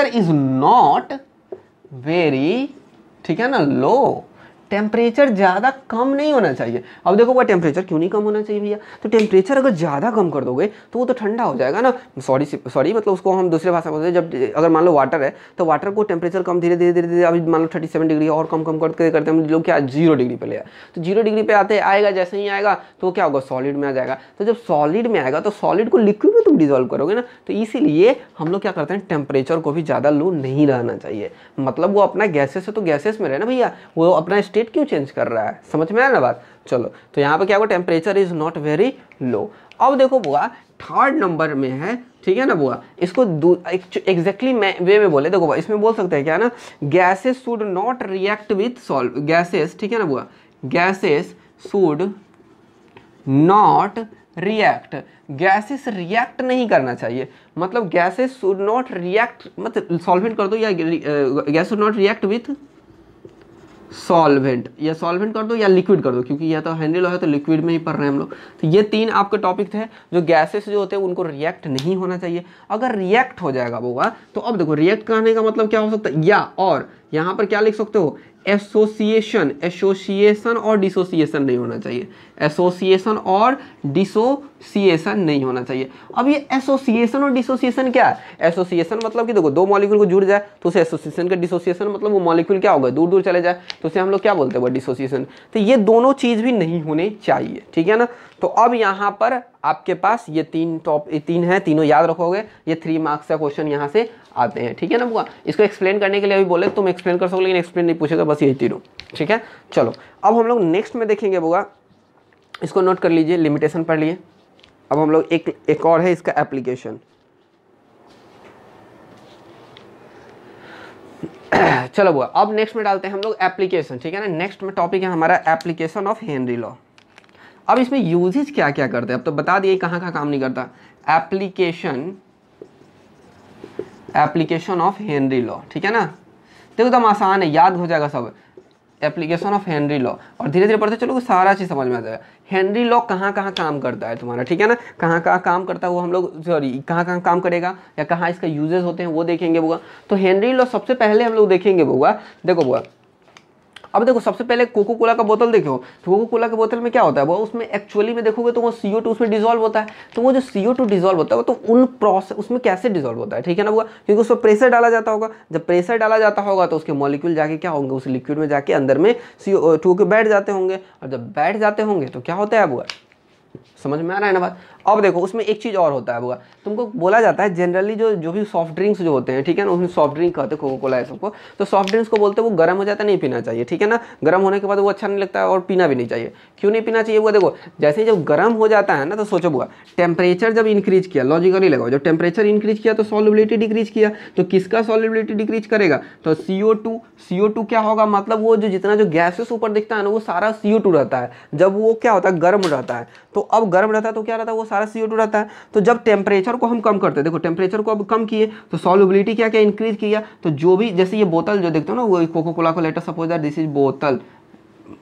is not very, ठीक है ना, लो, टेम्परेचर ज़्यादा कम नहीं होना चाहिए। अब देखो वो टेम्परेचर क्यों नहीं कम होना चाहिए भैया, तो टेम्परेचर अगर ज़्यादा कम कर दोगे तो वो तो ठंडा हो जाएगा ना। सॉरी मतलब उसको हम दूसरे भाषा में बोलते हैं, जब अगर मान लो वाटर है तो वाटर को टेम्परेचर कम धीरे धीरे अभी मान लो 37 डिग्री और कम करते हम लोग क्या 0 डिग्री पे ले आए, तो 0 डिग्री पे आते आएगा, जैसे ही आएगा तो क्या होगा, सॉलिड में आ जाएगा। तो जब सॉलिड में आएगा तो सॉलिड को लिक्विड में तुम डिजोल्व करोगे ना, तो इसीलिए हम लोग क्या करते हैं टेम्परेचर को भी ज़्यादा लो नहीं रहना चाहिए। मतलब वो अपना गैसेस है तो गैसेस में रहे ना भैया, वो अपना स्टेट क्यों चेंज कर रहा है, समझ में आया ना बात। चलो तो यहाँ पे क्या होगा, temperature is not very low. अब देखो बुआ थर्ड नंबर में है, ठीक है ना बुआ, इसको एग्जैक्टली वे में बोले, देखो बुआ इसमें बोल सकते हैं क्या ना, gases should not react with solve, gases, ठीक है ना बुआ, gases should not react, gases react नहीं करना चाहिए। मतलब गैसेस शुड नॉट रिएक्ट, मतलब सॉल्वेंट कर दो या gas should not react with solvent, या सॉल्वेंट कर दो या लिक्विड कर दो, क्योंकि यह तो हेनरी लॉ है तो लिक्विड में ही पढ़ रहे हैं हम लोग। तो ये 3 आपके टॉपिक थे जो गैसेस जो होते हैं उनको रिएक्ट नहीं होना चाहिए। अगर रिएक्ट हो जाएगा होगा तो अब देखो रिएक्ट करने का मतलब क्या हो सकता है, या और यहाँ पर क्या लिख सकते हो, एसोसिएशन और डिसोसिएशन नहीं होना चाहिए, एसोसिएशन और डिसोसिएशन नहीं होना चाहिए। अब ये एसोसिएशन और डिसोसिएशन क्या है, एसोसिएशन मतलब कि देखो 2 मॉलिक्यूल को जुड़ जाए तो उसे एसोसिएशन का, डिसोसिएशन मतलब वो मॉलिक्यूल क्या होगा, दूर दूर चले जाए तो उसे हम लोग क्या बोलते हैं, वो डिसोसिएशन। तो ये दोनों चीज़ भी नहीं होने चाहिए, ठीक है ना। तो अब यहाँ पर आपके पास ये 3 है, तीनों याद रखोगे, ये 3 मार्क्स का क्वेश्चन यहाँ से आते हैं, ठीक है ना बुआ। इसको एक्सप्लेन करने के लिए अभी बोले तुम एक्सप्लेन कर सकोगे, लेकिन एक्सप्लेन नहीं पूछेगा, बस यही तीनों, ठीक है। चलो अब हम लोग नेक्स्ट में देखेंगे बुआ, इसको नोट कर लीजिए, लिमिटेशन पढ़ लिए। अब हम लोग एक और है इसका एप्लीकेशन। चलो बुआ अब नेक्स्ट में डालते हैं हम लोग एप्लीकेशन, ठीक है ना। नेक्स्ट में टॉपिक है हमारा एप्लीकेशन ऑफ हेनरी लॉ। अब इसमें यूजेज क्या क्या करते हैं, अब तो बता दिए कहाँ कहाँ काम नहीं करता। एप्लीकेशन ऑफ हेनरी लॉ, ठीक है ना, देखो एकदम आसान है, याद हो जाएगा सब। एप्लीकेशन ऑफ हेनरी लॉ, और धीरे धीरे पढ़ते चलो सारा चीज़ समझ में आ जाएगा। हेनरी लॉ कहाँ कहाँ काम करता है तुम्हारा, ठीक है ना, कहाँ कहाँ काम करता है वो हम लोग, सॉरी कहाँ कहाँ काम करेगा या कहाँ इसका यूजेस होते हैं वो देखेंगे बुआ। तो हेनरी लॉ सबसे पहले हम लोग देखेंगे बुआ, देखो बुआ अब देखो सबसे पहले कोको कोला का बोतल देखो, तो कोको कोला के बोतल में क्या होता है, वो उसमें एक्चुअली में देखोगे तो वो CO2 उसमें डिजोल्व होता है। तो वो जो CO2 डिजोल्व होता है वो तो उन प्रोसेस उसमें कैसे डिजोल्व होता है, ठीक है ना बुआ, क्योंकि उसमें प्रेशर डाला जाता होगा। जब प्रेशर डाला जाता होगा तो उसके मॉलिक्यूल जाके क्या होंगे, उस लिक्विड में जाके अंदर में CO2 के बैठ जाते होंगे, और जब बैठ जाते होंगे तो क्या होता है बुआ, समझ में आ रहा है ना बात। अब देखो उसमें एक चीज़ और होता है बुआ, तुमको बोला जाता है जनरली जो भी सॉफ्ट ड्रिंक्स जो होते हैं, ठीक है ना, उसमें सॉफ्ट ड्रिंक कहते हैं कोको कोला है सबको, तो सॉफ्ट ड्रिंक्स को बोलते हैं वो गर्म हो जाता है, नहीं पीना चाहिए, ठीक है ना, गर्म होने के बाद वो अच्छा नहीं लगता है और पीना भी नहीं चाहिए। क्यों नहीं पीना चाहिए बुआ, देखो जैसे ही जब गर्म हो जाता है ना, तो सोचो बुआ टेम्परेचर जब इंक्रीज किया, लॉजिकली लगाओ, जब टेम्परेचर इंक्रीज किया तो सॉल्युबिलिटी डिक्रीज किया, तो किसका सॉल्युबिलिटी डिक्रीज करेगा, तो CO2 क्या होगा, मतलब वो जो जितना जो गैसेस ऊपर दिखता है ना वो सारा CO2 रहता है। जब वो क्या होता है, गर्म रहता है, तो अब गर्म रहता है तो क्या रहता है, वो सारा CO2 रहता है। तो जब टेम्परेचर को हम कम करते हैं, देखो टेम्परेचर को अब कम किए तो सॉल्युबिलिटी क्या क्या इंक्रीज किया, तो जो भी जैसे ये बोतल जो देखते हो ना, वो कोको कोला को लेटर सपोज दैट दिस इज बोतल,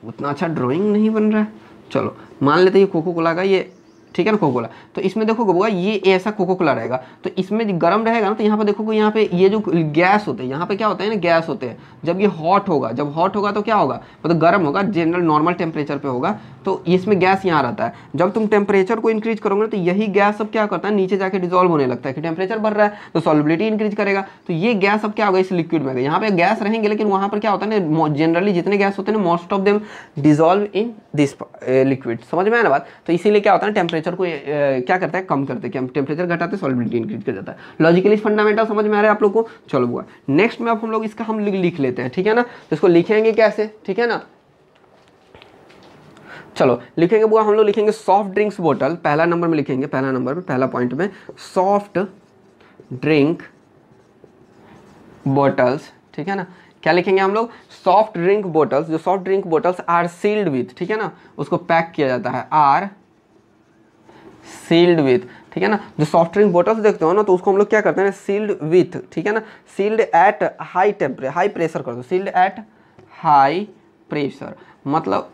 उतना अच्छा ड्राइंग नहीं बन रहा है, चलो मान लेते हैं ये कोको कोला का ये, ठीक है ना, कोको कोला, तो इसमें देखोगे बुआ ये ऐसा कोको कोला रहेगा, तो इसमें गर्म रहेगा ना, तो यहाँ पे देखोगे यहाँ पे ये जो गैस होते हैं, यहाँ पे क्या होता है ना, गैस होते हैं। जब ये हॉट होगा, जब हॉट होगा तो क्या होगा, मतलब गर्म होगा, जनरल नॉर्मल टेम्परेचर पे होगा, तो इसमें गैस यहाँ रहता है। जब तुम टेम्परेचर को इंक्रीज करोगे तो यही गैस सब क्या करता है, नीचे जाके डिजोल्व होने लगता है कि टेम्परेचर बढ़ रहा है तो सॉल्युबिलिटी इंक्रीज करेगा, तो ये गैस अब क्या होगा, इस लिक्विड में यहाँ पे गैस रहेंगे, लेकिन वहाँ पर क्या होता है ना, जनरली जितने गैस होते हैं ना, most of them dissolve in this liquid, समझ में आया ना बात। तो इसीलिए क्या होता है, टेम्परेचर को क्या करता है, कम करते हैं, टेम्परेचर घटाते सॉल्युबिलिटी इंक्रीज कर जाता है। लॉजिकली फंडामेंटल समझ में आ रहा है आप लोग को। चलो बुआ नेक्स्ट में अब हम लोग इसका हम लिख लेते हैं, ठीक है ना, तो इसको लिखेंगे कैसे, ठीक है ना, चलो लिखेंगे बुआ, हम लोग लिखेंगे सॉफ्ट ड्रिंक्स बोतल, पहला नंबर में लिखेंगे, पहला नंबर में, पहला पॉइंट में सॉफ्ट ड्रिंक बोतल्स, ठीक है ना, क्या लिखेंगे हम लोग, सॉफ्ट ड्रिंक बोतल्स, जो soft drink bottles are sealed with, ठीक है ना, उसको पैक किया जाता है, आर सील्ड विथ, ठीक है ना, जो सॉफ्ट ड्रिंक बोतल्स देखते हो ना, तो उसको हम लोग क्या करते हैं, सील्ड विथ, ठीक है ना, sealed at high temperature, high pressure कर दो, सील्ड एट हाई प्रेशर, मतलब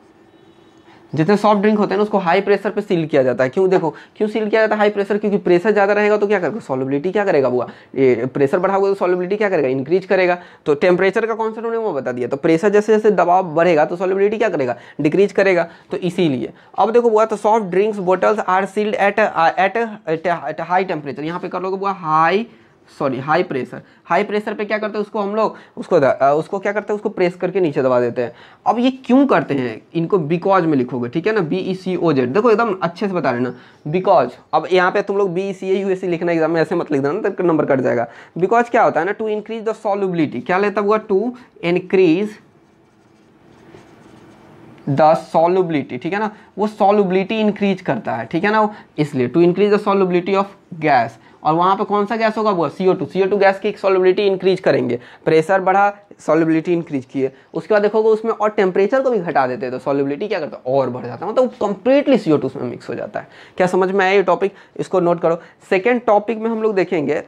जितने सॉफ्ट ड्रिंक होते हैं ना उसको हाई प्रेशर पे सील किया जाता है। क्यों, देखो क्यों सील किया जाता है हाई प्रेशर, क्योंकि प्रेशर ज़्यादा रहेगा तो क्या करेगा, सॉल्युबिलिटी क्या करेगा बुआ, प्रेशर बढ़ाओगे तो सॉल्युबिलिटी क्या करेगा, इंक्रीज करेगा। तो टेम्परेचर का कॉन्सेप्ट उन्होंने वो बता दिया, तो प्रेशर जैसे जैसे दबाव बढ़ेगा तो सॉल्युबिलिटी क्या करेगा, डिक्रीज करेगा, तो इसीलिए। अब देखो बुआ, तो soft drinks bottles are sealed at high temperature, यहाँ पे कर लोगे बुआ हाई प्रेशर, हाई प्रेशर पे क्या करते हैं उसको हम लोग उसको क्या करते हैं, उसको प्रेस करके नीचे दबा देते हैं। अब ये क्यों करते हैं, इनको बिकॉज में लिखोगे, ठीक है ना, BECOZ, देखो एकदम अच्छे से बता लेना, बिकॉज। अब यहाँ पे तुम लोग BECUSC लिखना एग्जाम में, ऐसे मत लिख देना तो नंबर कट जाएगा। बिकॉज क्या होता है ना, टू इंक्रीज द सॉल्युबिलिटी, क्या लेता हुआ, टू इंक्रीज द सॉल्युबिलिटी, ठीक है ना, वो सॉल्युबिलिटी इंक्रीज करता है, ठीक है ना, इसलिए to increase the solubility of gas. और वहाँ पे कौन सा गैस होगा वो, CO2 गैस की सॉल्युबिलिटी इंक्रीज करेंगे, प्रेशर बढ़ा सॉल्युबिलिटी इंक्रीज किए, उसके बाद देखोगे उसमें और टेम्परेचर को भी घटा देते हैं तो सॉल्युबिलिटी क्या करता है, और बढ़ जाता है, मतलब कंप्लीटली CO2 उसमें मिक्स हो जाता है। क्या समझ में आया ये टॉपिक, इसको नोट करो। सेकेंड टॉपिक में हम लोग देखेंगे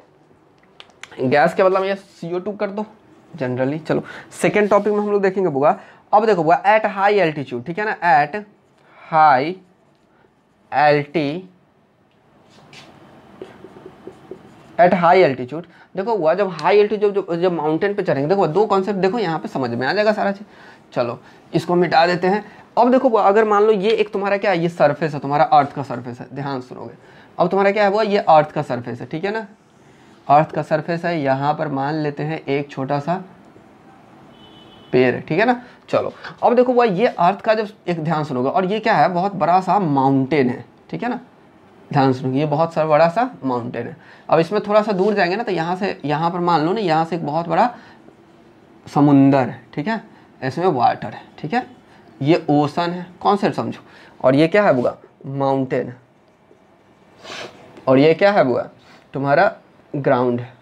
गैस के मतलब ये CO2 कर दो जनरली। चलो सेकेंड टॉपिक में हम लोग देखेंगे बुआ, अब देखो बुआ, एट हाई एल्टीट्यूड, ठीक है ना, एट हाई एल्टीट्यूड, देखो हुआ जब हाई एल्टीट्यूड जब माउंटेन पे चढ़ेंगे, देखो दो कॉन्सेप्ट देखो यहाँ पे समझ में आ जाएगा सारा चीज। चलो इसको मिटा देते हैं। अब देखो अगर मान लो ये एक तुम्हारा क्या है, ये सरफेस है, तुम्हारा अर्थ का सरफेस है, ध्यान सुनोगे। अब तुम्हारा क्या है वो, ये अर्थ का सरफेस है, ठीक है ना, अर्थ का सरफेस है, यहाँ पर मान लेते हैं एक छोटा सा पेड़ है, ठीक है ना। चलो अब देखो वो ये अर्थ का जब एक ध्यान सुनोगे, और ये क्या है, बहुत बड़ा सा माउंटेन है, ठीक है ना, ध्यान सुनिए, ये बहुत सा बड़ा सा माउंटेन है। अब इसमें थोड़ा सा दूर जाएंगे ना तो यहाँ से, यहाँ पर मान लो ना, यहाँ से एक बहुत बड़ा समुंदर है, ठीक है, इसमें वाटर है, ठीक है, ये ओशन है, कॉन्सेप्ट समझो। और ये क्या है बुआ, माउंटेन, और ये क्या है बुआ, तुम्हारा ग्राउंड है,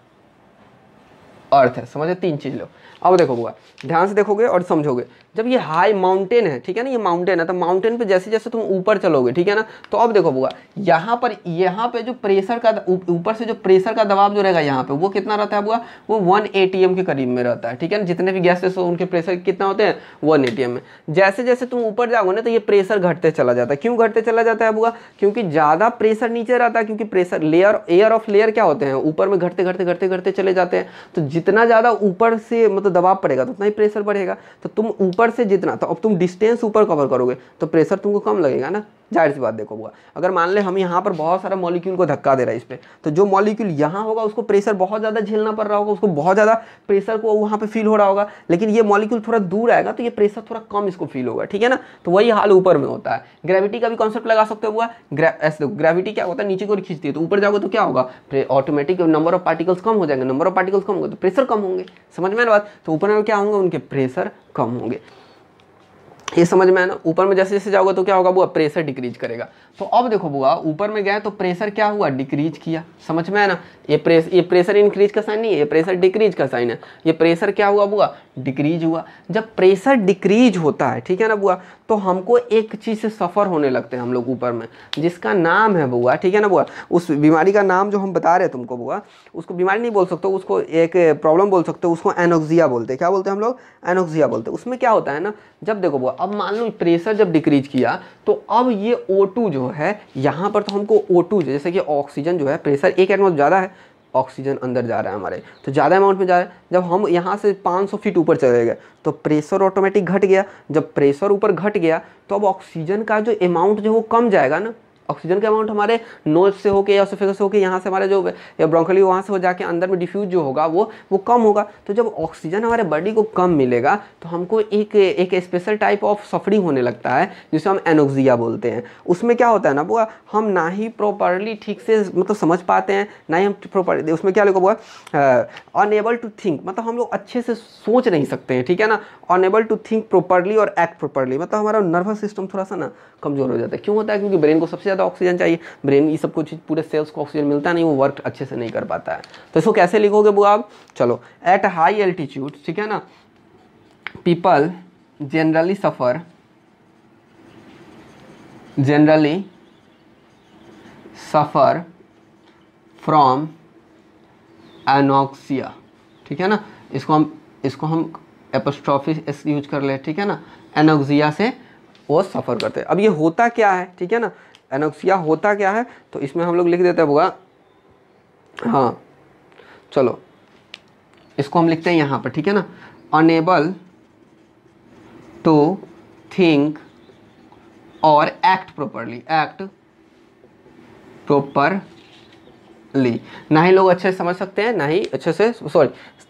अर्थ है, समझे, तीन चीज लो। अब देखो बुआ ध्यान से देखोगे और समझोगे, जब ये हाई माउंटेन है, ठीक है ना, ये माउंटेन है, तो माउंटेन पे जैसे जैसे तुम ऊपर चलोगे, ठीक है ना, तो अब देखो बुआ यहाँ पे जो प्रेशर का ऊपर से जो प्रेशर का दबाव जो रहेगा यहाँ पे, वो कितना रहता है बुआ, वो 1 ATM के करीब में रहता है, ठीक है ना। जितने भी गैसेस हो उनके प्रेशर कितना होते हैं, 1 ATM में। जैसे जैसे तुम ऊपर जाओगे ना तो ये प्रेशर घटते चला जाता है। क्यों घटते चला जाता है बुआ, क्योंकि ज़्यादा प्रेशर नीचे रहता है, क्योंकि प्रेशर एयर ऑफ लेयर क्या होते हैं, ऊपर में घटते घटते घटते घटते चले जाते हैं। तो जितना ज़्यादा ऊपर से मतलब दबाव पड़ेगा तो उतना ही प्रेशर बढ़ेगा। तो तुम ऊपर से जितना, तो अब तुम डिस्टेंस ऊपर कवर करोगे तो प्रेशर तुमको कम लगेगा ना, जाहिर सी बात। देखो बुआ, अगर मान ले हम यहाँ पर बहुत सारा मॉलिक्यूल को धक्का दे रहा है इस पे, तो जो मॉलिक्यूल यहाँ होगा उसको प्रेशर बहुत ज़्यादा झेलना पड़ रहा होगा, उसको बहुत ज़्यादा प्रेशर को वहाँ पे फील हो रहा होगा, लेकिन ये मॉलिक्यूल थोड़ा दूर आएगा तो ये प्रेशर थोड़ा कम इसको फील होगा, ठीक है ना। तो वही हाल ऊपर में होता है। ग्रेविटी का भी कॉन्सेप्ट लगा सकते हो बुआ। ऐसे देखो, ग्रेविटी क्या होता है, नीचे को खींचती है, तो ऊपर जाओगे तो क्या होगा, ऑटोमेटिक नंबर ऑफ पार्टिकल्स कम हो जाएंगे, नंबर ऑफ पार्टिकल्स कम होंगे तो प्रेशर कम होंगे, समझ में आ बात। तो ऊपर में क्या होंगे, उनके प्रेशर कम होंगे, ये समझ में आया ना। ऊपर में जैसे जैसे जाओगे तो क्या होगा बुआ, प्रेशर डिक्रीज करेगा। तो अब देखो बुआ, ऊपर में गए तो प्रेशर क्या हुआ, डिक्रीज किया, समझ में आया ना। ये प्रेशर इंक्रीज का साइन नहीं है, ये प्रेशर डिक्रीज का साइन है। ये प्रेशर क्या हुआ बुआ, डिक्रीज हुआ। जब प्रेशर डिक्रीज होता है, ठीक है ना बुआ, तो हमको एक चीज़ से सफ़र होने लगते हैं हम लोग ऊपर में, जिसका नाम है बुआ, ठीक है ना बुआ। उस बीमारी का नाम जो हम बता रहे हैं तुमको बुआ, उसको बीमारी नहीं बोल सकते, उसको एक प्रॉब्लम बोल सकते हो, उसको एनोक्सिया बोलते हैं। क्या बोलते हैं हम लोग, एनोक्सिया बोलते हैं। उसमें क्या होता है ना, जब देखो बुआ, अब मान लो प्रेशर जब डिक्रीज किया तो अब ये O2 जो है यहाँ पर, तो हमको O2 जैसे कि ऑक्सीजन जो है, प्रेशर एक एटमॉस्फेयर ज़्यादा है, ऑक्सीजन अंदर जा रहा है हमारे, तो ज़्यादा अमाउंट में जा रहा है। जब हम यहाँ से 500 फीट ऊपर चले गए तो प्रेशर ऑटोमेटिक घट गया। जब प्रेशर ऊपर घट गया तो अब ऑक्सीजन का जो अमाउंट जो वो कम जाएगा ना, ऑक्सीजन का अमाउंट हमारे नोज से होके या ओसोफेगस से होके यहाँ से हमारे जो या ब्रोंकली वहाँ से हो जाके अंदर में डिफ्यूज जो होगा वो कम होगा। तो जब ऑक्सीजन हमारे बॉडी को कम मिलेगा तो हमको एक स्पेशल टाइप ऑफ सफरिंग होने लगता है, जिसे हम एनोक्सिया बोलते हैं। उसमें क्या होता है ना बुआ, हम ना ही प्रॉपरली ठीक से मतलब समझ पाते हैं, ना ही हम प्रॉपरली, उसमें क्या लिखा बुआ, अनएबल टू थिंक, मतलब हम लोग अच्छे से सोच नहीं सकते हैं, ठीक है ना। अनएबल टू थिंक प्रॉपरली और एक्ट प्रॉपरली, मतलब हमारा नर्वस सिस्टम थोड़ा सा ना कमजोर हो जाता है। क्यों होता है, क्योंकि ब्रेन को सबसे ज़्यादा ऑक्सीजन चाहिए, ब्रेन ये सब कुछ पूरे सेल्स को ऑक्सीजन मिलता नहीं, वो वर्क अच्छे से नहीं कर पाता है। तो इसको कैसे लिखोगे बुआ आप, चलो, एट हाई एल्टीट्यूड, ठीक है ना, people generally suffer from anoxia, ठीक है ना। इसको हम एपोस्ट्रोफी एस यूज कर ले, ठीक है ना। एनोक्सिया से वो सफ़र करते हैं। अब ये होता क्या है, ठीक है ना, एनोक्सिया होता क्या है, तो इसमें हम लोग लिख देते हैं बुआ, हाँ चलो इसको हम लिखते हैं यहाँ पर, ठीक है ना, अनेबल टू थिंक और एक्ट प्रॉपरली, ना ही लोग अच्छे से समझ सकते हैं, ना ही अच्छे से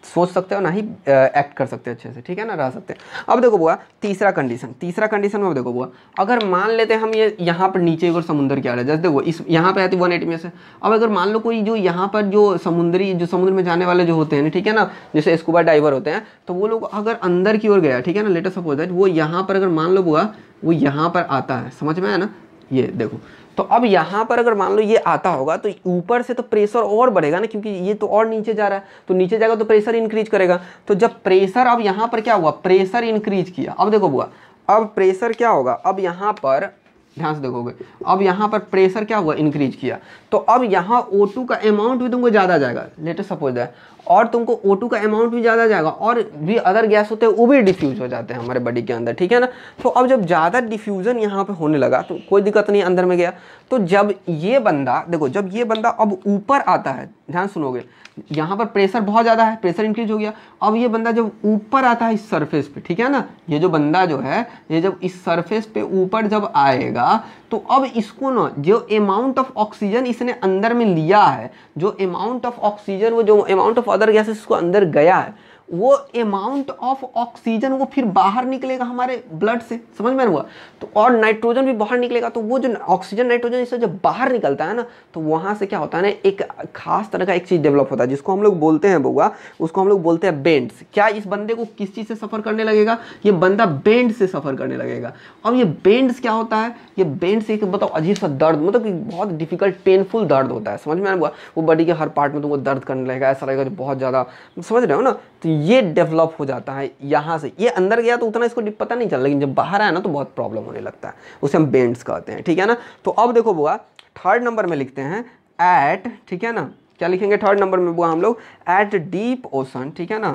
सोच सकते हैं, ना ही एक्ट कर सकते हैं अच्छे से, ठीक है ना, रह सकते हैं। अब देखो बुआ, तीसरा कंडीशन में देखो बुआ, अगर मान लेते हैं हम ये यहाँ पर नीचे एक समुद्र क्या है, जैसे देखो इस यहाँ पे आती 180 में से, अब अगर मान लो कोई जो यहाँ पर जो समुद्र में जाने वाले जो होते हैं, ठीक है ना, जैसे स्कूबा डाइवर होते हैं, तो वो लोग अगर अंदर की ओर गया, ठीक है ना, लेट अस सपोज दैट वो यहाँ पर अगर मान लो बुआ वो यहाँ पर आता है, समझ में आया ना, ये देखो। तो अब यहाँ पर अगर मान लो ये आता होगा तो ऊपर से तो प्रेशर और बढ़ेगा ना, क्योंकि ये तो और नीचे जा रहा है, तो नीचे जाएगा तो प्रेशर इंक्रीज करेगा। तो जब प्रेशर, अब यहाँ पर क्या हुआ, प्रेशर इंक्रीज किया। अब देखो बुआ, अब प्रेशर क्या होगा, अब यहाँ पर ध्यान से देखोगे, अब यहाँ पर प्रेशर क्या हुआ, इंक्रीज किया, तो अब यहाँ O2 का अमाउंट भी तुमको ज़्यादा जाएगा, लेट अस सपोज दैट, और तुमको O2 का अमाउंट भी ज़्यादा जाएगा, और भी अदर गैस होते हैं वो भी डिफ्यूज हो जाते हैं हमारे बॉडी के अंदर, ठीक है ना। तो अब जब ज़्यादा डिफ्यूज़न यहाँ पे होने लगा तो कोई दिक्कत नहीं, अंदर में गया। तो जब ये बंदा देखो, जब ये बंदा अब ऊपर आता है, ध्यान सुनोगे, यहाँ पर प्रेशर बहुत ज़्यादा है, प्रेशर इंक्रीज हो गया। अब ये बंदा जब ऊपर आता है इस सरफेस पे, ठीक है ना, ये जो बंदा जो है, ये जब इस सरफेस पे ऊपर जब आएगा तो अब इसको ना जो अमाउंट ऑफ ऑक्सीजन इसने अंदर में लिया है, जो अमाउंट ऑफ ऑक्सीजन, वो जो अमाउंट ऑफ अदर गैसेस इसको अंदर गया है, वो अमाउंट ऑफ ऑक्सीजन वो फिर बाहर निकलेगा हमारे ब्लड से, समझ में हुआ। तो और नाइट्रोजन भी बाहर निकलेगा, तो वो जो ऑक्सीजन नाइट्रोजन इससे जब बाहर निकलता है ना, तो वहाँ से क्या होता है ना, एक खास तरह का एक चीज़ डेवलप होता है, जिसको हम लोग बोलते हैं बउआ, उसको हम लोग बोलते हैं बेंड्स। क्या इस बंदे को किस चीज़ से सफ़र करने लगेगा, ये बंदा बेंड से सफ़र करने लगेगा। अब ये बेंड्स क्या होता है, ये बेंड्स एक बताओ अजीब सा दर्द, मतलब कि बहुत डिफिकल्ट पेनफुल दर्द होता है, समझ में आया, वो बॉडी के हर पार्ट में तुमको दर्द करने लगेगा, ऐसा लगेगा बहुत ज़्यादा, समझ रहे हो ना। तो ये डेवलप हो जाता है यहाँ से, ये अंदर गया तो उतना इसको पता नहीं चला, लेकिन जब बाहर आया ना तो बहुत प्रॉब्लम होने लगता है, उसे हम बेंड्स कहते हैं, ठीक है ना। तो अब देखो बुआ, थर्ड नंबर में लिखते हैं एट, ठीक है ना, क्या लिखेंगे थर्ड नंबर में बुआ हम लोग, एट डीप ओशन, ठीक है ना,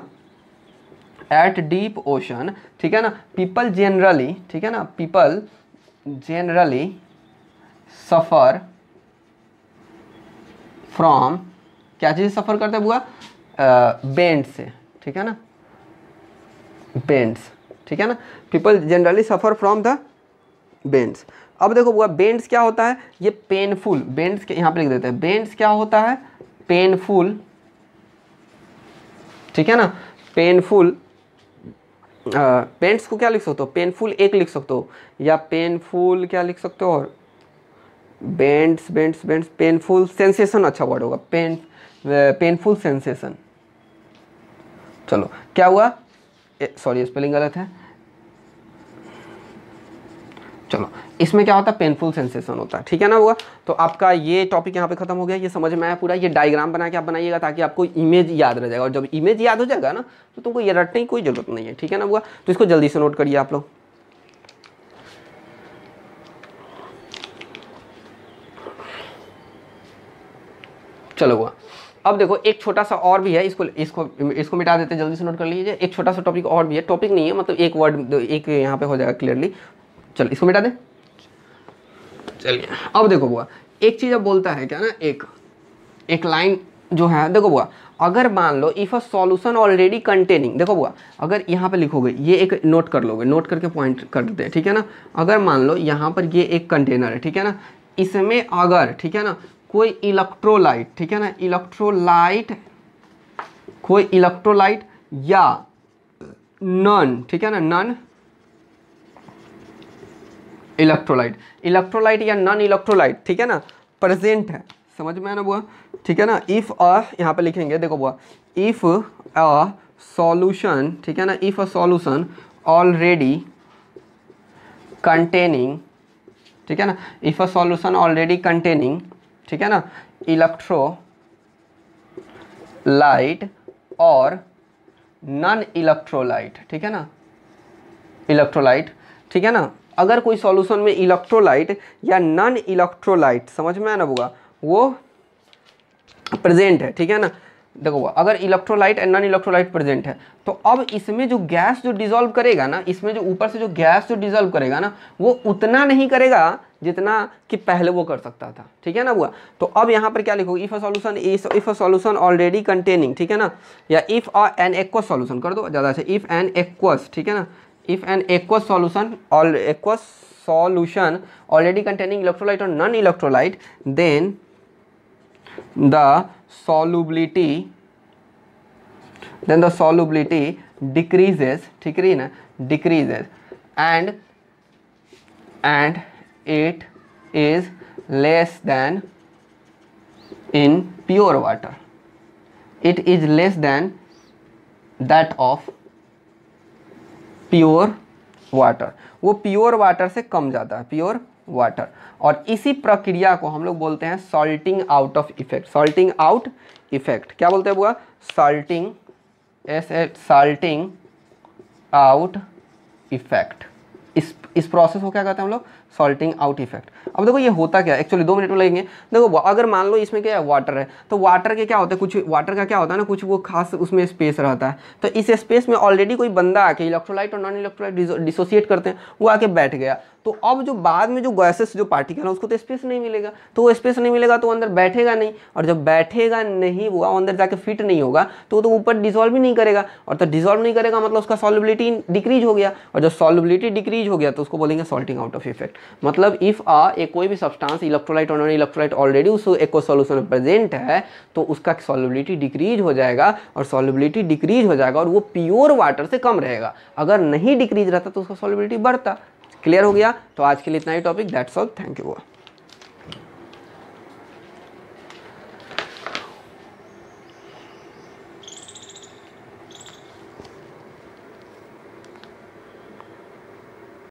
एट डीप ओशन, ठीक है ना, पीपल जनरली, ठीक है ना, पीपल जनरली सफ़र फ्रॉम, क्या चीज़ सफ़र करते हैं बुआ, बेंड से, ठीक है ना, बेंड्स, ठीक है ना, people generally suffer from the bends. अब देखो बुआ बेंड्स क्या होता है, ये पेनफुल, बेंड्स के यहाँ पे लिख देते हैं, बेंड्स क्या होता है, पेनफुल, ठीक है ना, पेनफुल, बेंड्स को क्या लिख सकते हो, पेनफुल एक लिख सकते हो, या पेनफुल क्या लिख सकते हो, और bends bends bends painful sensation अच्छा वर्ड होगा, पेनफुल सेंसेशन। चलो क्या हुआ, सॉरी स्पेलिंग गलत है, चलो इसमें क्या होता है, पेनफुल सेंसेशन होता है, ठीक है ना हुआ। तो आपका ये टॉपिक यहाँ पे खत्म हो गया, ये समझ में आया पूरा। ये डायग्राम बना के आप बनाइएगा ताकि आपको इमेज याद रह जाएगा, और जब इमेज याद हो जाएगा ना तो तुमको ये रटने की कोई जरूरत नहीं है, ठीक है ना हुआ। तो इसको जल्दी से नोट करिए आप लोग। चलो हुआ, अब देखो एक छोटा सा और भी है, इसको मिटा देते हैं, जल्दी से नोट कर लीजिए। एक छोटा सा टॉपिक और भी है, टॉपिक नहीं है मतलब एक वर्ड, एक यहाँ पे हो जाएगा क्लियरली। चलो इसको मिटा दें। चलिए अब देखो बुआ, एक चीज़ अब बोलता है क्या ना, एक लाइन जो है, देखो बुआ अगर मान लो if a solution already containing, देखो बुआ अगर यहाँ पे लिखोगे, ये एक नोट कर लोगे, नोट करके पॉइंट कर देते हैं, ठीक है ना। अगर मान लो यहाँ पर ये एक कंटेनर है, ठीक है ना, इसमें अगर, ठीक है ना, कोई इलेक्ट्रोलाइट, ठीक है ना, इलेक्ट्रोलाइट, कोई इलेक्ट्रोलाइट या नन, ठीक है ना, नन इलेक्ट्रोलाइट, इलेक्ट्रोलाइट या नॉन इलेक्ट्रोलाइट, ठीक है ना, प्रेजेंट है, समझ में है ना बुआ, ठीक है ना। इफ़ अ, यहाँ पे लिखेंगे देखो बुआ, इफ़ अ सॉल्यूशन, ठीक है ना, if a solution already containing, ठीक है ना, if a solution already containing, ठीक है ना, इलेक्ट्रोलाइट और नॉन इलेक्ट्रोलाइट, ठीक है ना, इलेक्ट्रोलाइट, ठीक है ना, अगर कोई सॉल्यूशन में इलेक्ट्रोलाइट या नॉन इलेक्ट्रोलाइट, समझ में आना होगा, वो प्रेजेंट है, ठीक है ना। देखो अगर electrolyte and non electrolyte present है, तो अब इसमें जो गैस जो डिसॉल्व करेगा ना, इसमें जो ऊपर से जो गैस जो डिसॉल्व करेगा ना, वो उतना नहीं करेगा जितना कि पहले वो कर सकता था, ठीक है ना हुआ। तो अब यहाँ पर क्या लिखोगे, if a solution already containing, ठीक है ना, या इफ़ एन एक्वस सॉल्यूशन कर दो ज़्यादा अच्छा, इफ़ एन एक्वस, ठीक है ना, if an aqueous solution already containing electrolyte or non-electrolyte, then the solubility decreases, ठीक है ना, decreases and it is less than in pure water, it is less than that of pure water, वो pure water से कम जाता है, pure water. और इसी प्रक्रिया को हम लोग बोलते हैं salting out of effect, salting out effect. क्या बोलते हैं बुआ, सॉल्टिंग आउट इफेक्ट। इस प्रोसेस को क्या कहते हैं हम लोग, सॉल्टिंग आउट इफेक्ट। अब देखो ये होता क्या है, एक्चुअली 2 मिनट में लगेंगे। देखो अगर मान लो इसमें क्या है, वाटर है, तो वाटर के क्या होता है, कुछ वाटर का क्या होता है ना, कुछ वो खास उसमें स्पेस रहता है, तो इस स्पेस में ऑलरेडी कोई बंदा आके इलेक्ट्रोलाइट और नॉन इलेक्ट्रोलाइट डिसोसिएट करते हैं, वो आके बैठ गया, तो अब जो बाद में जो गैसेस जो पार्टिकल है उसको तो स्पेस नहीं मिलेगा, तो वो स्पेस नहीं मिलेगा तो अंदर बैठेगा नहीं, और जब बैठेगा नहीं वो अंदर जाके फिट नहीं होगा तो वो तो ऊपर डिसॉल्व ही नहीं करेगा, और तो डिसॉल्व नहीं करेगा मतलब उसका सॉल्युबिलिटी डिक्रीज हो गया, और जब सॉल्युबिलिटी डिक्रीज हो गया तो उसको बोलेंगे सॉल्टिंग आउट ऑफ इफेक्ट। मतलब इफ कोई भी सब्सटेंस इलेक्ट्रोलाइट और नॉन इलेक्ट्रोलाइट ऑलरेडी उस एक्वस सॉल्यूशन में प्रेजेंट है तो उसका सॉल्युबिलिटी डिक्रीज हो जाएगा, और सॉल्युबिलिटी डिक्रीज हो जाएगा और वो प्योर वाटर से कम रहेगा। अगर नहीं डिक्रीज रहता तो उसका सॉल्युबिलिटी बढ़ता। क्लियर हो गया? तो आज के लिए इतना ही topic, that's all, thank you.